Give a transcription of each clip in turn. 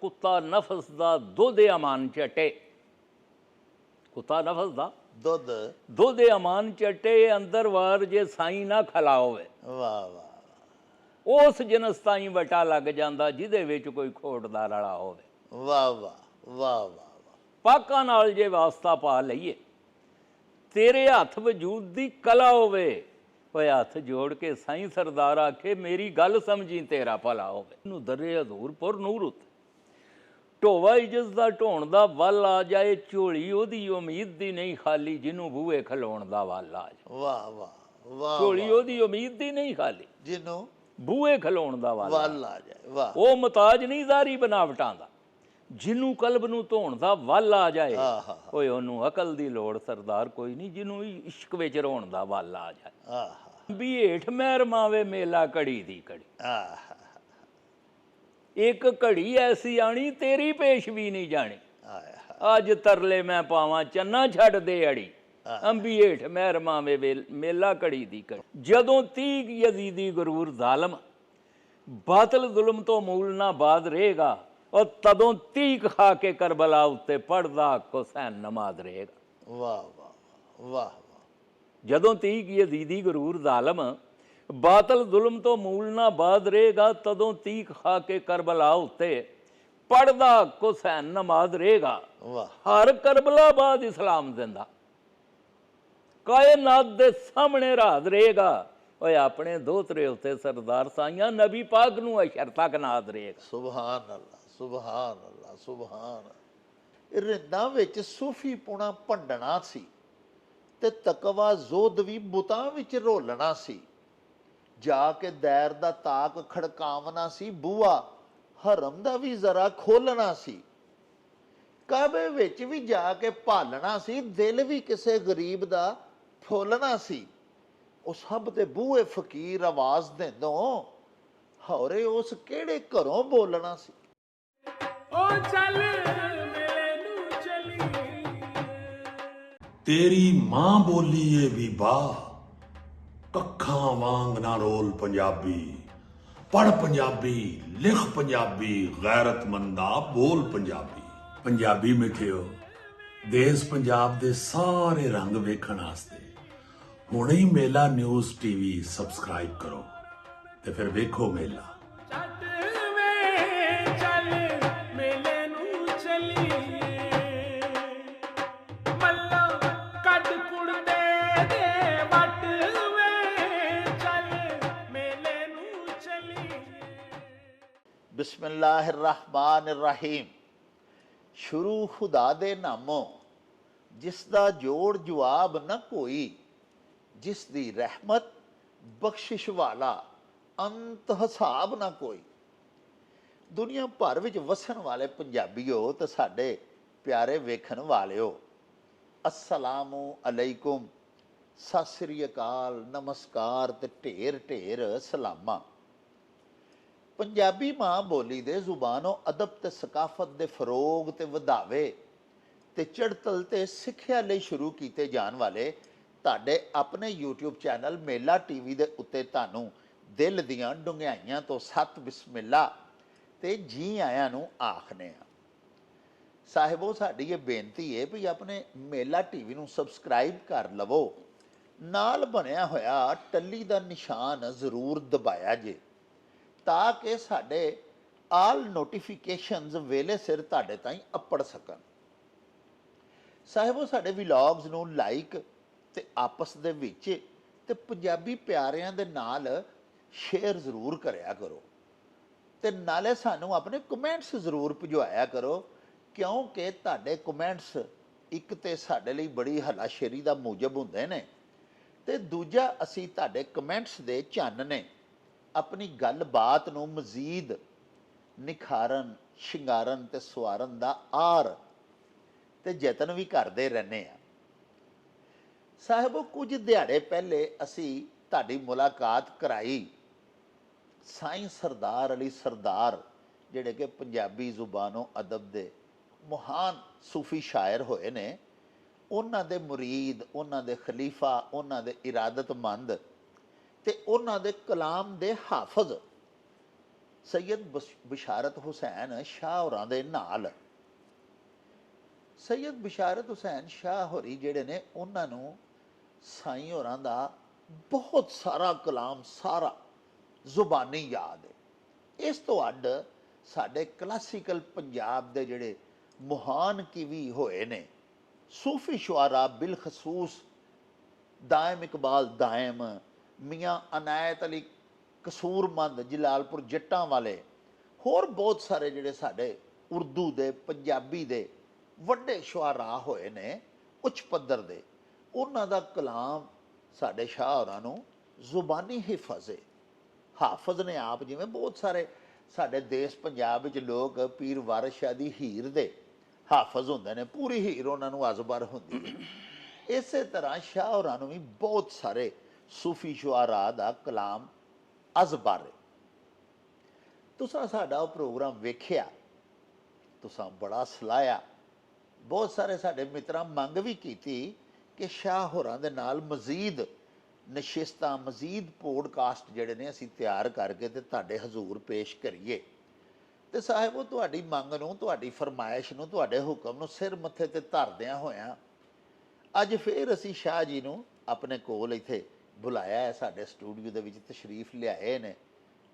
कुत्ता नफस दा दुध अमान चटे। कुत्ता नफस दा दुध अमान चटे, अंदर वार जे साई ना खला होवे। वाह वाह उस जिनस ताई वटा लग जांदा जिहदे विच कोई खोट दा रला होवे। वाह वाह वाह वाह। पाकां नाल जे वास्ता पा लईए, तेरे हथ वजूद दी कला होवे। ओए हथ जोड़ के साईं सरदार आखे मेरी गल समझी तेरा भला होवे। नूं दर्रे हजूरपुर नूर उत्ते ढोवा इज्जत दा ढोण दा वल आ जाए, झोली ओदी उम्मीद दी नहीं खाली जिन्हों बूहे खलोण दा वल आ जाए। वाह वाह वाह। झोली ओदी उम्मीद दी नहीं खाली जिन्हों बूहे खलोण दा वल आ जाए। वाह। वो मुताज नहीं ज़ारी बनावटां दा, जिन्हों कल्ब नूं धोण दा वल आ जाए। ओए ओनूं अकल दी लोड़ सरदार कोई नहीं, जिन्हों इश्क विच रोण दा वल आ जाए। भी हेठ महर मावे मेला घड़ी दी घड़ी, एक घड़ी ऐसी आनी तेरी पेश भी नहीं जानी। अज तरले मैं पावां चन्ना छड्ड दे अड़ी, अंबी हेठ महर मावे मेला घड़ी दी घड़ी। जदों तीक यजीदी गुरूर जालम बातल जुल्म तो मूल ना बाद रहेगा, और तदों तीक खा के करबला उत्ते पढ़दा हुसैन नमाज रहेगा। वाह वाह वाह। जदों तीक यजीदी गुरूर जालम बातल जुल्म तो मूल ना बाद रहेगा, तदों तीक खा के करबला उत्ते पढ़दा हुसैन नमाज रहेगा। हर करबला बाद इस्लाम जिंदा, कायनात दे सामने राज रहेगा। ओए अपने दोतरे उत्ते सरदार साइयां नबी पाक नूं अशर तक नाद रहेगा। सुभान अल्लाह सुभान अल्लाह सुभान। रिंदां विच सूफी पुणा भंडना सी ते तकवा जोध भी बुतां विच रोलना सी। जाके दैर दा ताक खड़कावना सी, बूआ हरम दा भी जरा खोलना सी। काबे विच भी जाके भालना सी, दिल भी किसे गरीब दा फुलना सी। ਉਹ ਸਭ ਦੇ ਬੂਹੇ ਫਕੀਰ ਆਵਾਜ਼ ਦਿੰਦੋਂ, ਹੌਰੇ ਉਸ ਕਿਹੜੇ ਘਰੋਂ ਬੋਲਣਾ ਸੀ। ਉਹ ਚੱਲ ਮੇਲੇ ਨੂੰ ਚਲੀ, ਤੇਰੀ ਮਾਂ ਬੋਲੀ ਏ ਵੀ ਬਾ, ਕੱਖਾਂ ਵਾਂਗ ਨਾ ਰੋਲ ਪੰਜਾਬੀ, ਪੜ੍ਹ ਪੰਜਾਬੀ, ਲਿਖ ਪੰਜਾਬੀ, ਗੈਰਤਮੰਦਾ ਬੋਲ ਪੰਜਾਬੀ। ਪੰਜਾਬੀ ਮਿੱਠਿਓ, ਦੇਸ ਪੰਜਾਬ ਦੇ ਸਾਰੇ ਰੰਗ ਵੇਖਣ ਵਾਸਤੇ ਹੁਣੇ ਹੀ ਮੇਲਾ ਨਿਊਜ਼ ਟੀਵੀ ਸਬਸਕ੍ਰਾਈਬ ਕਰੋ ਤੇ ਫਿਰ ਵੇਖੋ ਮੇਲਾ। ਚੱਟ ਵੇ ਚੱਲ ਮੇਲੇ ਨੂੰ ਚਲੀਏ, ਮੱਲਾ ਕੱਢ ਕੁੜਦੇ ਦੇ ਵੱਟ ਵੇ ਚੱਲ ਮੇਲੇ ਨੂੰ ਚਲੀਏ। ਬਿਸਮਿल्लाह रहमान रहीम। शुरू खुदा दे नामों, जिस दा जोड़ जवाब न कोई, जिस दी रहमत बख्शिश वाला अंत हिसाब ना कोई। दुनिया भर विच वसन वाले पंजाबीओ ते साडे प्यारे वेखण वालिओ, अस्सलामु अलैकुम, सत श्री अकाल, नमस्कार ते ढेर ढेर सलामा। पंजाबी मां बोली दे जुबानों अदब ते सकाफत दे फरोग ते वधावे ते चढ़तल ते सिੱਖਿਆ ਲਈ शुरू कीते जाण वाले ਤੁਹਾਡੇ ਆਪਣੇ YouTube ਚੈਨਲ ਮੇਲਾ ਟੀਵੀ ਦੇ ਉੱਤੇ ਤੁਹਾਨੂੰ ਦਿਲ ਦੀਆਂ ਡੁੰਘਾਈਆਂ ਤੋਂ ਸਤ ਬਿਸਮਿਲ੍ਲਾ ਤੇ ਜੀ ਆਇਆਂ ਨੂੰ ਆਖਨੇ ਆ। ਸਾਹਿਬੋ, ਸਾਡੀ ਇਹ ਬੇਨਤੀ ਹੈ ਵੀ ਆਪਣੇ ਮੇਲਾ ਟੀਵੀ ਨੂੰ ਸਬਸਕ੍ਰਾਈਬ ਕਰ ਲਵੋ, ਨਾਲ ਬਣਿਆ ਹੋਇਆ ਟੱਲੀ ਦਾ ਨਿਸ਼ਾਨ ਜ਼ਰੂਰ ਦਬਾਇਆ ਜੇ, ਤਾਂ ਕਿ ਸਾਡੇ ਆਲ ਨੋਟੀਫਿਕੇਸ਼ਨਸ ਵੇਲੇ ਸਿਰ ਤੁਹਾਡੇ ਤਾਈਂ ਅੱਪੜ ਸਕਣ। ਸਾਹਿਬੋ, ਸਾਡੇ ਵਲੌਗਸ ਨੂੰ ਲਾਈਕ ਤੇ ਆਪਸ ਦੇ ਵਿੱਚ ਤੇ ਪੰਜਾਬੀ ਪਿਆਰਿਆਂ ਦੇ ਨਾਲ ਸ਼ੇਅਰ ਜ਼ਰੂਰ ਕਰਿਆ ਕਰੋ, ਤੇ ਨਾਲੇ ਸਾਨੂੰ ਆਪਣੇ ਕਮੈਂਟਸ ਜ਼ਰੂਰ ਭਿਜਵਾਇਆ ਕਰੋ, ਕਿਉਂਕਿ ਤੁਹਾਡੇ ਕਮੈਂਟਸ ਇੱਕ ਤੇ ਸਾਡੇ ਲਈ ਬੜੀ ਹਲਾਸ਼ੇਰੀ ਦਾ ਮੂਜਬ ਹੁੰਦੇ ਨੇ, ਤੇ ਦੂਜਾ ਅਸੀਂ ਤੁਹਾਡੇ ਕਮੈਂਟਸ ਦੇ ਚਾਨਣੇ ਆਪਣੀ ਗੱਲਬਾਤ ਨੂੰ ਮਜ਼ੀਦ ਨਿਖਾਰਨ, ਸ਼ਿੰਗਾਰਨ ਤੇ ਸਵਾਰਨ ਦਾ ਆਰ ਤੇ ਯਤਨ ਵੀ ਕਰਦੇ ਰਹਿੰਦੇ ਆ। ਸਾਹਿਬੋ, ਕੁਝ ਦਿਹਾੜੇ ਪਹਿਲੇ ਅਸੀਂ ਤੁਹਾਡੀ ਮੁਲਾਕਾਤ ਕਰਾਈ ਸਾਈਂ ਸਰਦਾਰ ਅਲੀ ਸਰਦਾਰ, ਜਿਹੜੇ ਕਿ ਪੰਜਾਬੀ ਜ਼ੁਬਾਨੋਂ ਅਦਬ ਦੇ ਮਹਾਨ ਸੂਫੀ ਸ਼ਾਇਰ ਹੋਏ ਨੇ। ਉਹਨਾਂ ਦੇ ਮੁਰੀਦ, ਉਹਨਾਂ ਦੇ ਖਲੀਫਾ, ਉਹਨਾਂ ਦੇ ਇਰਾਦਤਮੰਦ ਤੇ ਉਹਨਾਂ ਦੇ ਕਲਾਮ ਦੇ ਹਾਫਜ਼ ਸੈਯਦ ਬਿਸ਼ਾਰਤ ਹੁਸੈਨ ਸ਼ਾਹ ਹੋਰਾਂ ਦੇ ਨਾਲ। ਸੈਯਦ ਬਿਸ਼ਾਰਤ ਹੁਸੈਨ ਸ਼ਾਹ ਹੋਰੀ ਜਿਹੜੇ ਨੇ, ਉਹਨਾਂ ਨੂੰ ਸਾਈਂ ਹੋਰਾਂ ਦਾ ਬਹੁਤ ਸਾਰਾ ਕਲਾਮ ਸਾਰਾ ਜ਼ੁਬਾਨੀ ਯਾਦ ਹੈ। ਇਸ ਤੋਂ ਅੱਡ ਸਾਡੇ ਕਲਾਸੀਕਲ ਪੰਜਾਬ ਦੇ ਜਿਹੜੇ ਮਹਾਨ ਕਿਵੀ ਹੋਏ ਨੇ, ਸੂਫੀ ਸ਼ੁਆਰਾ ਬਿਲਖਸੂਸ ਦਾਇਮ ਇਕਬਾਲ ਦਾਇਮ, ਮੀਆਂ ਅਨਾਇਤ ਅਲੀ ਕਸੂਰਮੰਦ ਜਲਾਲਪੁਰ ਜੱਟਾਂ ਵਾਲੇ, ਹੋਰ ਬਹੁਤ ਸਾਰੇ ਜਿਹੜੇ ਸਾਡੇ ਉਰਦੂ ਦੇ ਪੰਜਾਬੀ ਦੇ ਵੱਡੇ ਸ਼ੁਆਰਾ ਹੋਏ ਨੇ ਉੱਚ ਪੱਧਰ ਦੇ, ਉਹਨਾਂ ਦਾ ਕਲਾਮ ਸਾਡੇ ਸ਼ਾਹ ਹੋਰਾਂ ਨੂੰ ਜ਼ੁਬਾਨੀ ਹਿਫਜ਼ ਹੈ। ਹਾਫਜ਼ ਨੇ ਆਪ, ਜਿਵੇਂ ਬਹੁਤ ਸਾਰੇ ਸਾਡੇ ਦੇਸ਼ ਪੰਜਾਬ ਵਿੱਚ ਲੋਕ ਪੀਰ ਵਾਰਿਸ ਸ਼ਾਹ ਦੀ ਹੀਰ ਦੇ ਹਾਫਜ਼ ਹੁੰਦੇ ਨੇ, ਪੂਰੀ ਹੀਰ ਉਹਨਾਂ ਨੂੰ ਅਜ਼ਬਰ ਹੁੰਦੀ ਹੈ। ਇਸੇ ਤਰ੍ਹਾਂ ਸ਼ਾਹ ਹੋਰਾਂ ਨੂੰ ਵੀ ਬਹੁਤ ਸਾਰੇ ਸੂਫੀ ਸ਼ੁਆਰਾ ਦਾ ਕਲਾਮ ਅਜ਼ਬਰ ਹੈ। ਤੁਸਾਂ ਸਾਡਾ ਉਹ ਪ੍ਰੋਗਰਾਮ ਵੇਖਿਆ, ਤੁਸਾਂ ਬੜਾ ਸਲਾਹਿਆ। ਬਹੁਤ ਸਾਰੇ ਸਾਡੇ ਮਿੱਤਰਾਂ ਮੰਗ ਵੀ ਕੀਤੀ ਕਿ ਸ਼ਾਹ ਹੋਰਾਂ ਦੇ ਨਾਲ ਮਜ਼ੀਦ ਨਸ਼ਿਸਤਾਂ, ਮਜ਼ੀਦ ਪੋਡਕਾਸਟ ਜਿਹੜੇ ਨੇ ਅਸੀਂ ਤਿਆਰ ਕਰਕੇ ਤੇ ਤੁਹਾਡੇ ਹਜ਼ੂਰ ਪੇਸ਼ ਕਰੀਏ। ਤੇ ਸਾਹਿਬ, ਉਹ ਤੁਹਾਡੀ ਮੰਗ ਨੂੰ, ਤੁਹਾਡੀ ਫਰਮਾਇਸ਼ ਨੂੰ, ਤੁਹਾਡੇ ਹੁਕਮ ਨੂੰ ਸਿਰ ਮੱਥੇ ਤੇ ਧਰਦਿਆਂ ਹੋਇਆਂ ਅੱਜ ਫਿਰ ਅਸੀਂ ਸ਼ਾਹ ਜੀ ਨੂੰ ਆਪਣੇ ਕੋਲ ਇੱਥੇ ਬੁਲਾਇਆ ਹੈ, ਸਾਡੇ ਸਟੂਡੀਓ ਦੇ ਵਿੱਚ ਤਸ਼ਰੀਫ ਲਿਆਏ ਨੇ।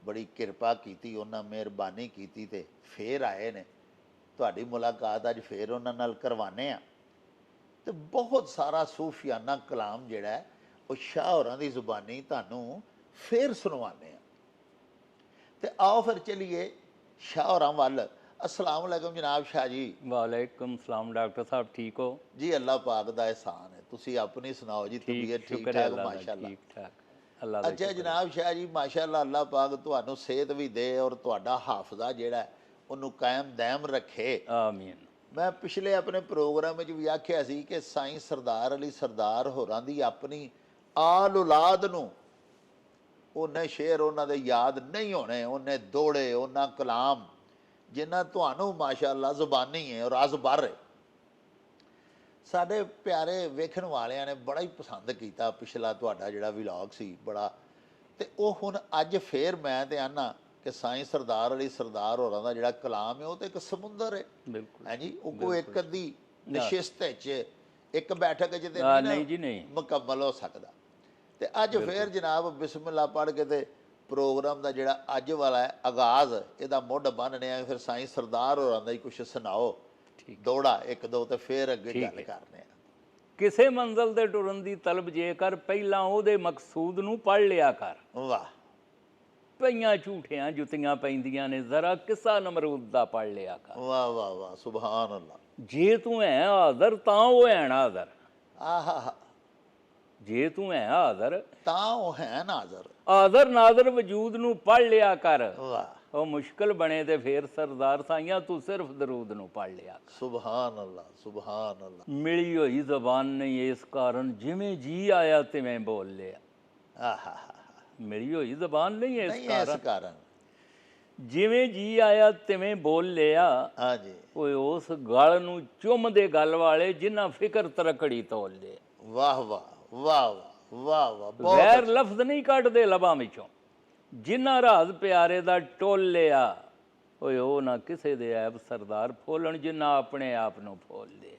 ਬੜੀ ਕਿਰਪਾ ਕੀਤੀ ਉਹਨਾਂ, ਮਿਹਰਬਾਨੀ ਕੀਤੀ ਤੇ ਫੇਰ ਆਏ ਨੇ। ਤੁਹਾਡੀ ਮੁਲਾਕਾਤ ਅੱਜ ਫੇਰ ਉਹਨਾਂ ਨਾਲ ਕਰਵਾਉਂਦੇ ਹਾਂ ਤੇ ਬਹੁਤ ਸਾਰਾ ਸੂਫੀਆਨਾ ਕਲਾਮ ਜਿਹੜਾ ਹੈ ਉਹ ਸ਼ਾਹ ਹੋਰਾਂ ਦੀ ਜ਼ੁਬਾਨੀ ਤੁਹਾਨੂੰ ਫੇਰ ਸੁਣਵਾਉਂਦੇ ਹਾਂ। ਤੇ ਆਓ ਫਿਰ ਚਲੀਏ ਸ਼ਾਹ ਹੋਰਾਂ ਵੱਲ। अस्सलाम वालेकुम जनाब शाह जी। वालेकुम सलाम डॉक्टर साहब, ठीक हो जी? अल्लाह पाक दा एहसान है, तुसी अपनी सुनाओ जी। तबीयत ठीक ठाक? माशाअल्लाह ठीक ठाक अल्लाह दा अच्छा जनाब शाह जी, माशाअल्लाह, अल्लाह पाक तुहानू सेहत भी दे और तुहाडा हाफजा जिहड़ा ਉਹਨੂੰ ਕਾਇਮ ਦਾਇਮ ਰੱਖੇ, आमीन। मैं पिछले अपने प्रोग्राम ਵਿੱਚ ਵੀ ਆਖਿਆ ਸੀ ਕਿ ਸਾਈਂ ਸਰਦਾਰ ਅਲੀ ਸਰਦਾਰ ਹੋਰਾਂ ਦੀ ਆਪਣੀ ਆਲ ਔਲਾਦ ਨੂੰ ਉਹਨੇ ਸ਼ੇਰ ਉਹਨਾਂ ਦੇ ਯਾਦ ਨਹੀਂ ਹੋਣੇ, ਉਹਨੇ ਦੋੜੇ, ਉਹਨਾਂ ਕਲਾਮ ਜਿਨ੍ਹਾਂ ਤੁਹਾਨੂੰ ਮਾਸ਼ਾਅੱਲਾ ਜ਼ੁਬਾਨੀ ਹੈ ਔਰ ਅਜ਼ਬਰ ਹੈ। ਸਾਡੇ ਪਿਆਰੇ ਵੇਖਣ ਵਾਲਿਆਂ ਨੇ ਬੜਾ ਹੀ ਪਸੰਦ ਕੀਤਾ ਪਿਛਲਾ ਤੁਹਾਡਾ ਜਿਹੜਾ ਵਲੌਗ ਸੀ ਬੜਾ, ਤੇ ਉਹ ਹੁਣ ਅੱਜ ਫੇਰ ਮੈਂ ਤੇ ਆਨਾ ਕਿ ਸਾਈਂ ਸਰਦਾਰ ਅਲੀ ਸਰਦਾਰ ਹੋਰਾਂ ਦਾ ਜਿਹੜਾ ਕਲਾਮ ਹੈ ਉਹ ਤੇ ਇੱਕ ਸਮੁੰਦਰ ਹੈ। ਬਿਲਕੁਲ ਹੈ ਜੀ, ਉਹ ਕੋਈ ਇੱਕ ਅੱਧੀ ਨਸ਼ਿਸਤ ਵਿੱਚ, ਇੱਕ ਬੈਠਕ 'ਚ ਤੇ ਨਹੀਂ ਜੀ, ਨਹੀਂ ਮੁਕੰਮਲ ਹੋ ਸਕਦਾ। ਤੇ ਅੱਜ ਫੇਰ ਜਨਾਬ ਬਿਸਮਿਲ੍ਲਾ ਪੜ੍ਹ ਕੇ ਤੇ ਪ੍ਰੋਗਰਾਮ ਦਾ ਜਿਹੜਾ ਅੱਜ ਵਾਲਾ ਹੈ ਆਗਾਜ਼, ਇਹਦਾ ਮੁੱਢ ਬੰਨ੍ਹਣੇ ਆ। ਫਿਰ ਸਾਈਂ ਸਰਦਾਰ ਹੋਰਾਂ ਦਾ ਹੀ ਕੁਛ ਸੁਣਾਓ, ਦੋੜਾ ਇੱਕ ਦੋ, ਤੇ ਫਿਰ ਅੱਗੇ ਗੱਲ ਕਰਨੇ ਆ। ਕਿਸੇ ਮੰਜ਼ਲ ਦੇ ਟੁਰਨ ਦੀ ਤਲਬ ਜੇ ਕਰ, ਪਹਿਲਾਂ ਉਹਦੇ ਮਕਸੂਦ ਨੂੰ ਪੜ੍ਹ ਲਿਆ ਕਰ। ਵਾਹ, ਪਈਆਂ ਝੂਠਿਆਂ ਜੁੱਤੀਆਂ ਪੈਂਦੀਆਂ ਨੇ, ਜ਼ਰਾ ਕਿੱਸਾ ਨਮਰੂਦ ਦਾ ਪੜ੍ਹ ਲਿਆ ਕਰ। ਵਾਹ ਵਾਹ ਵਾਹ, ਸੁਭਾਨ ਅੱਲਾਹ। ਜੇ ਤੂੰ ਹੈ ਹਾਜ਼ਰ ਤਾਂ ਉਹ ਹੈ ਨਾਜ਼ਰ, ਆਹਾ, ਜੇ ਤੂੰ ਹੈ ਹਾਜ਼ਰ ਤਾਂ ਉਹ ਹੈ ਨਾਜ਼ਰ। ਹਾਜ਼ਰ ਨਾਜ਼ਰ ਵਜੂਦ ਨੂੰ ਪੜ੍ਹ ਲਿਆ ਕਰ। ਵਾਹ, ਉਹ ਮੁਸ਼ਕਿਲ ਬਣੇ ਤੇ ਫੇਰ ਸਰਦਾਰ ਸਾਈਆਂ ਤੂੰ ਸਿਰਫ ਦਰੂਦ ਨੂੰ ਪੜ੍ਹ ਲਿਆ ਕਰ। ਸੁਭਾਨ ਅੱਲਾਹ, ਸੁਭਾਨ ਅੱਲਾਹ। ਮਿਲੀ ਹੋਈ ਜ਼ਬਾਨ ਨਹੀਂ ਇਸ ਕਾਰਨ, ਜਿਵੇਂ ਜੀ ਆਇਆ ਤਿਵੇਂ ਬੋਲ ਲਿਆ। ਆਹਾ, ਮਿਲੀ ਹੋਈ ਜ਼ਬਾਨ ਨਹੀਂ ਇਸ ਕਾਰਨ, ਜਿਵੇਂ ਜੀ ਆਇਆ ਤਿਵੇਂ ਬੋਲ ਲਿਆ। ਹਾਂਜੀ, ਓਏ ਉਸ ਗਲ ਨੂੰ ਚੁੰਮਦੇ ਗਲ ਵਾਲੇ ਜਿਨ੍ਹਾਂ ਫਿਕਰ ਤਰਕੜੀ ਤੋਲ ਲਿਆ। ਵਾਹ ਵਾਹ ਵਾਹ ਵਾਹ ਵਾਹ, ਬਹੁਤ ਗੈਰ ਲਫ਼ਜ਼ ਨਹੀਂ ਕੱਢਦੇ ਲਬਾਂ ਵਿੱਚੋਂ, ਜਿਨ੍ਹਾਂ ਰਾਜ਼ ਪਿਆਰੇ ਦਾ ਟੋਲ ਲਿਆ। ਓਏ ਉਹ ਨਾ ਕਿਸੇ ਦੇ ਐਬ ਸਰਦਾਰ ਫੋਲਣ ਜਿਨ੍ਹਾਂ ਆਪਣੇ ਆਪ ਨੂੰ ਫੋਲ ਲਿਆ।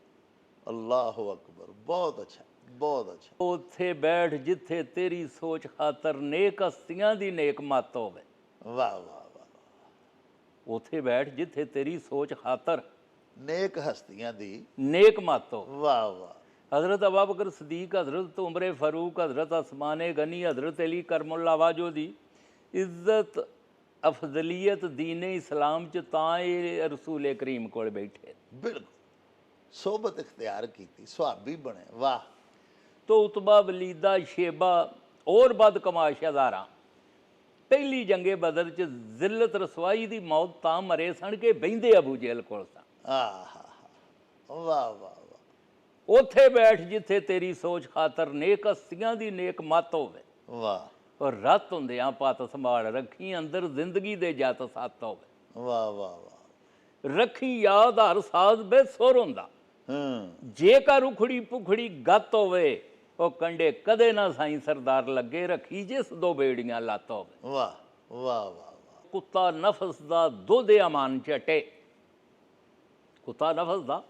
ਅੱਲਾਹੁ ਅਕਬਰ, ਬਹੁਤ ਅੱਛਾ, ਬਹੁਤ ਅੱਛਾ। ਉੱਥੇ ਬੈਠ ਜਿੱਥੇ ਤੇਰੀ ਸੋਚ ਖਾਤਰ ਨੇਕ ਹਸਤੀਆਂ ਦੀ ਨੇਕ ਮੱਤ ਹੋਵੇ। ਵਾਹ ਵਾਹ ਵਾਹ, ਉੱਥੇ ਬੈਠ ਜਿੱਥੇ ਤੇਰੀ ਸੋਚ ਖਾਤਰ ਨੇਕ ਹਸਤੀਆਂ ਦੀ ਨੇਕ ਮੱਤ ਹੋਵੇ। ਵਾਹ ਵਾਹ। हज़रत अबू बकर सदीक, हज़रत उमर फ़ारूक, हज़रत उस्मान गनी, हज़रत अली करमुल्ला वाजो दी इज़्ज़त अफजलीयत दीन इस्लाम च तां ये रसूल करीम कोल बैठे। बिल्कुल सोबत इख्तियार की, सुहाबी बने। वाह। तो उतबा, वलीदा, शेबा और बद कमा शहजारा पहली जंगे बदर च जिल्लत रसवाई दी मौत तां मरे सन कि बहिंदे अबू जहल कोल सन। वाह वाह, ਉੱਥੇ ਬੈਠ ਜਿੱਥੇ ਤੇਰੀ ਸੋਚ ਖਾਤਰ ਨੇਕ ਹਸਤੀਆਂ ਦੀ ਨੇਕ ਮੱਤ ਹੋਵੇ। ਵਾਹ। ਔਰ ਰੱਤ ਹੁੰਦਿਆਂ ਪੱਤ ਸੰਭਾਲ ਰੱਖੀ, ਅੰਦਰ ਜ਼ਿੰਦਗੀ ਦੇ ਜੱਤ ਸੱਤ ਹੋਵੇ। ਵਾਹ ਵਾਹ ਵਾਹ। ਰੱਖੀ ਯਾਦ ਹਰ ਸਾਜ਼ ਬੇਸੁਰ ਹੁੰਦਾ, ਜੇਕਰ ਉਖੜੀ ਪੁਖੜੀ ਗੱਤ ਹੋਵੇ। ਉਹ ਕੰਡੇ ਕਦੇ ਨਾ ਸਾਈਂ ਸਰਦਾਰ ਲੱਗੇ, ਰੱਖੀ ਜਿਸ ਦੋ ਬੇੜੀਆਂ ਲੱਤ ਹੋਵੇ। ਵਾਹ ਵਾਹ ਵਾਹ। ਕੁੱਤਾ ਨਫਸ ਦਾ ਦੁੱਧ ਅਮਾਨ ਚਟੇ, ਕੁੱਤਾ ਨਫਸ ਦਾ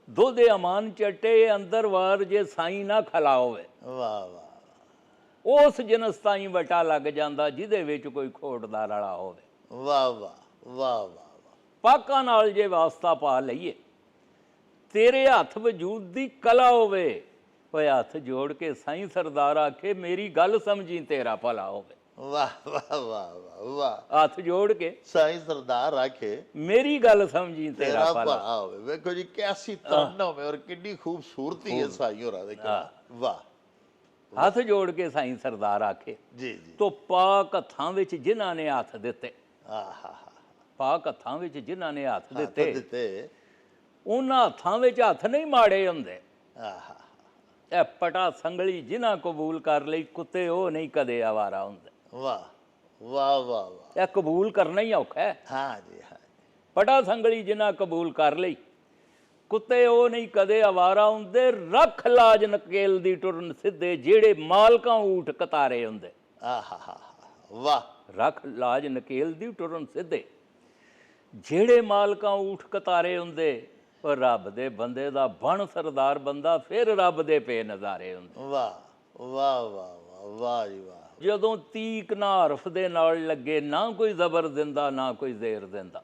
ਦੁੱਧ ਅਮਾਨ ਚਟੇ, ਅੰਦਰ ਵਾਰ ਜੇ ਸਾਈਂ ਨਾ ਖਲਾਓਵੇ। ਵਾਹ ਵਾਹ ਉਸ ਜਿਨਸ ਤਾਈਂ ਵਟਾ ਲੱਗ ਜਾਂਦਾ ਜਿਹਦੇ ਵਿੱਚ ਕੋਈ ਖੋਟ ਦਾ ਰਲਾ ਹੋਵੇ। ਵਾਹ ਵਾਹ ਵਾਹ ਵਾਹ ਪਾਕਾਂ ਨਾਲ ਜੇ ਵਾਸਤਾ ਪਾ ਲਈਏ, ਤੇਰੇ ਹੱਥ ਵਜੂਦ ਦੀ ਕਲਾ ਹੋਵੇ। ਓਏ ਹੱਥ ਜੋੜ ਕੇ ਸਾਈਂ ਸਰਦਾਰ ਆਖੇ ਮੇਰੀ ਗੱਲ ਸਮਝੀ ਤੇਰਾ ਭਲਾ ਹੋਵੇ। ਵਾਹ ਵਾਹ ਵਾਹ ਵਾਹ ਹੱਥ ਜੋੜ ਕੇ ਸਾਈਂ ਸਰਦਾਰ ਆਖੇ ਮੇਰੀ ਗੱਲ ਸਮਝੀ ਤੇਰਾ ਤੇਰਾ ਭਲਾ। ਭਲਾ ਹੋਵੇ। ਵੇਖੋ ਜੀ ਕੈਸੀ ਤਨ ਹੋਵੇ ਔਰ ਕਿੰਨੀ ਖੂਬਸੂਰਤੀ ਹੈ ਸਾਈਂ ਹੋਰਾਂ ਦੇ ਕੋਲ। ਵਾਹ ਹੱਥ ਜੋੜ ਕੇ ਸਾਈਂ ਸਰਦਾਰ ਆਖੇ ਜੀ ਜੀ ਤੋ ਪਾਕ ਹੱਥਾਂ ਵਿੱਚ ਜਿਨ੍ਹਾਂ ਨੇ ਹੱਥ ਦਿੱਤੇ, ਆਹਾ ਪਾਕ ਹੱਥਾਂ ਵਿੱਚ ਜਿਨ੍ਹਾਂ ਨੇ ਹੱਥ ਦਿੱਤੇ, ਦਿੱਤੇ ਉਹਨਾਂ ਹੱਥਾਂ ਵਿੱਚ ਹੱਥ ਨਹੀਂ ਮਾੜੇ ਹੁੰਦੇ। ਆਹਾ ਇਹ ਪਟਾ ਸੰਗਲੀ ਜਿਨ੍ਹਾਂ ਕਬੂਲ ਕਰ ਲਈ, ਕੁੱਤੇ ਉਹ ਨਹੀਂ ਕਦੇ ਆਵਾਰਾ ਹੁੰਦੇ। ਵਾਹ ਵਾਹ ਵਾਹ ਵਾਹ ਇਹ ਕਬੂਲ ਕਰਨਾ ਹੀ ਔਖਾ ਹੈ। ਹਾਂ ਜੀ ਹਾਂ ਪਟਾ ਸੰਗਲੀ ਜਿਨ੍ਹਾਂ ਕਬੂਲ ਕਰ ਲਈ, ਕੁੱਤੇ ਉਹ ਨਹੀਂ ਕਦੇ ਆਵਾਰਾ ਹੁੰਦੇ। ਰੱਖ ਲਾਜ ਨਕੇਲ ਦੀ ਟੁਰਨ ਸਿੱਧੇ, ਜਿਹੜੇ ਮਾਲਕਾਂ ਊਠ ਕਤਾਰੇ ਹੁੰਦੇ। ਆਹਾ ਵਾਹ ਰੱਖ ਲਾਜ ਨਕੇਲ ਦੀ ਟੁਰਨ ਸਿੱਧੇ, ਜਿਹੜੇ ਮਾਲਕਾਂ ਊਠ ਕਤਾਰੇ ਹੁੰਦੇ। ਉਹ ਰੱਬ ਦੇ ਬੰਦੇ ਦਾ ਬਣ ਸਰਦਾਰ ਬੰਦਾ, ਫਿਰ ਰੱਬ ਦੇ ਪੇ ਨਜ਼ਾਰੇ ਹੁੰਦੇ। ਵਾਹ ਵਾਹ ਵਾਹ ਵਾਹ ਜੀ ਵਾਹ ਜਦੋਂ ਤੀਕ ਨਾ ਹਰਫ ਦੇ ਨਾਲ ਲੱਗੇ, ਨਾ ਕੋਈ ਜ਼ਬਰ ਦਿੰਦਾ ਨਾ ਕੋਈ ਜ਼ੇਰ ਦਿੰਦਾ।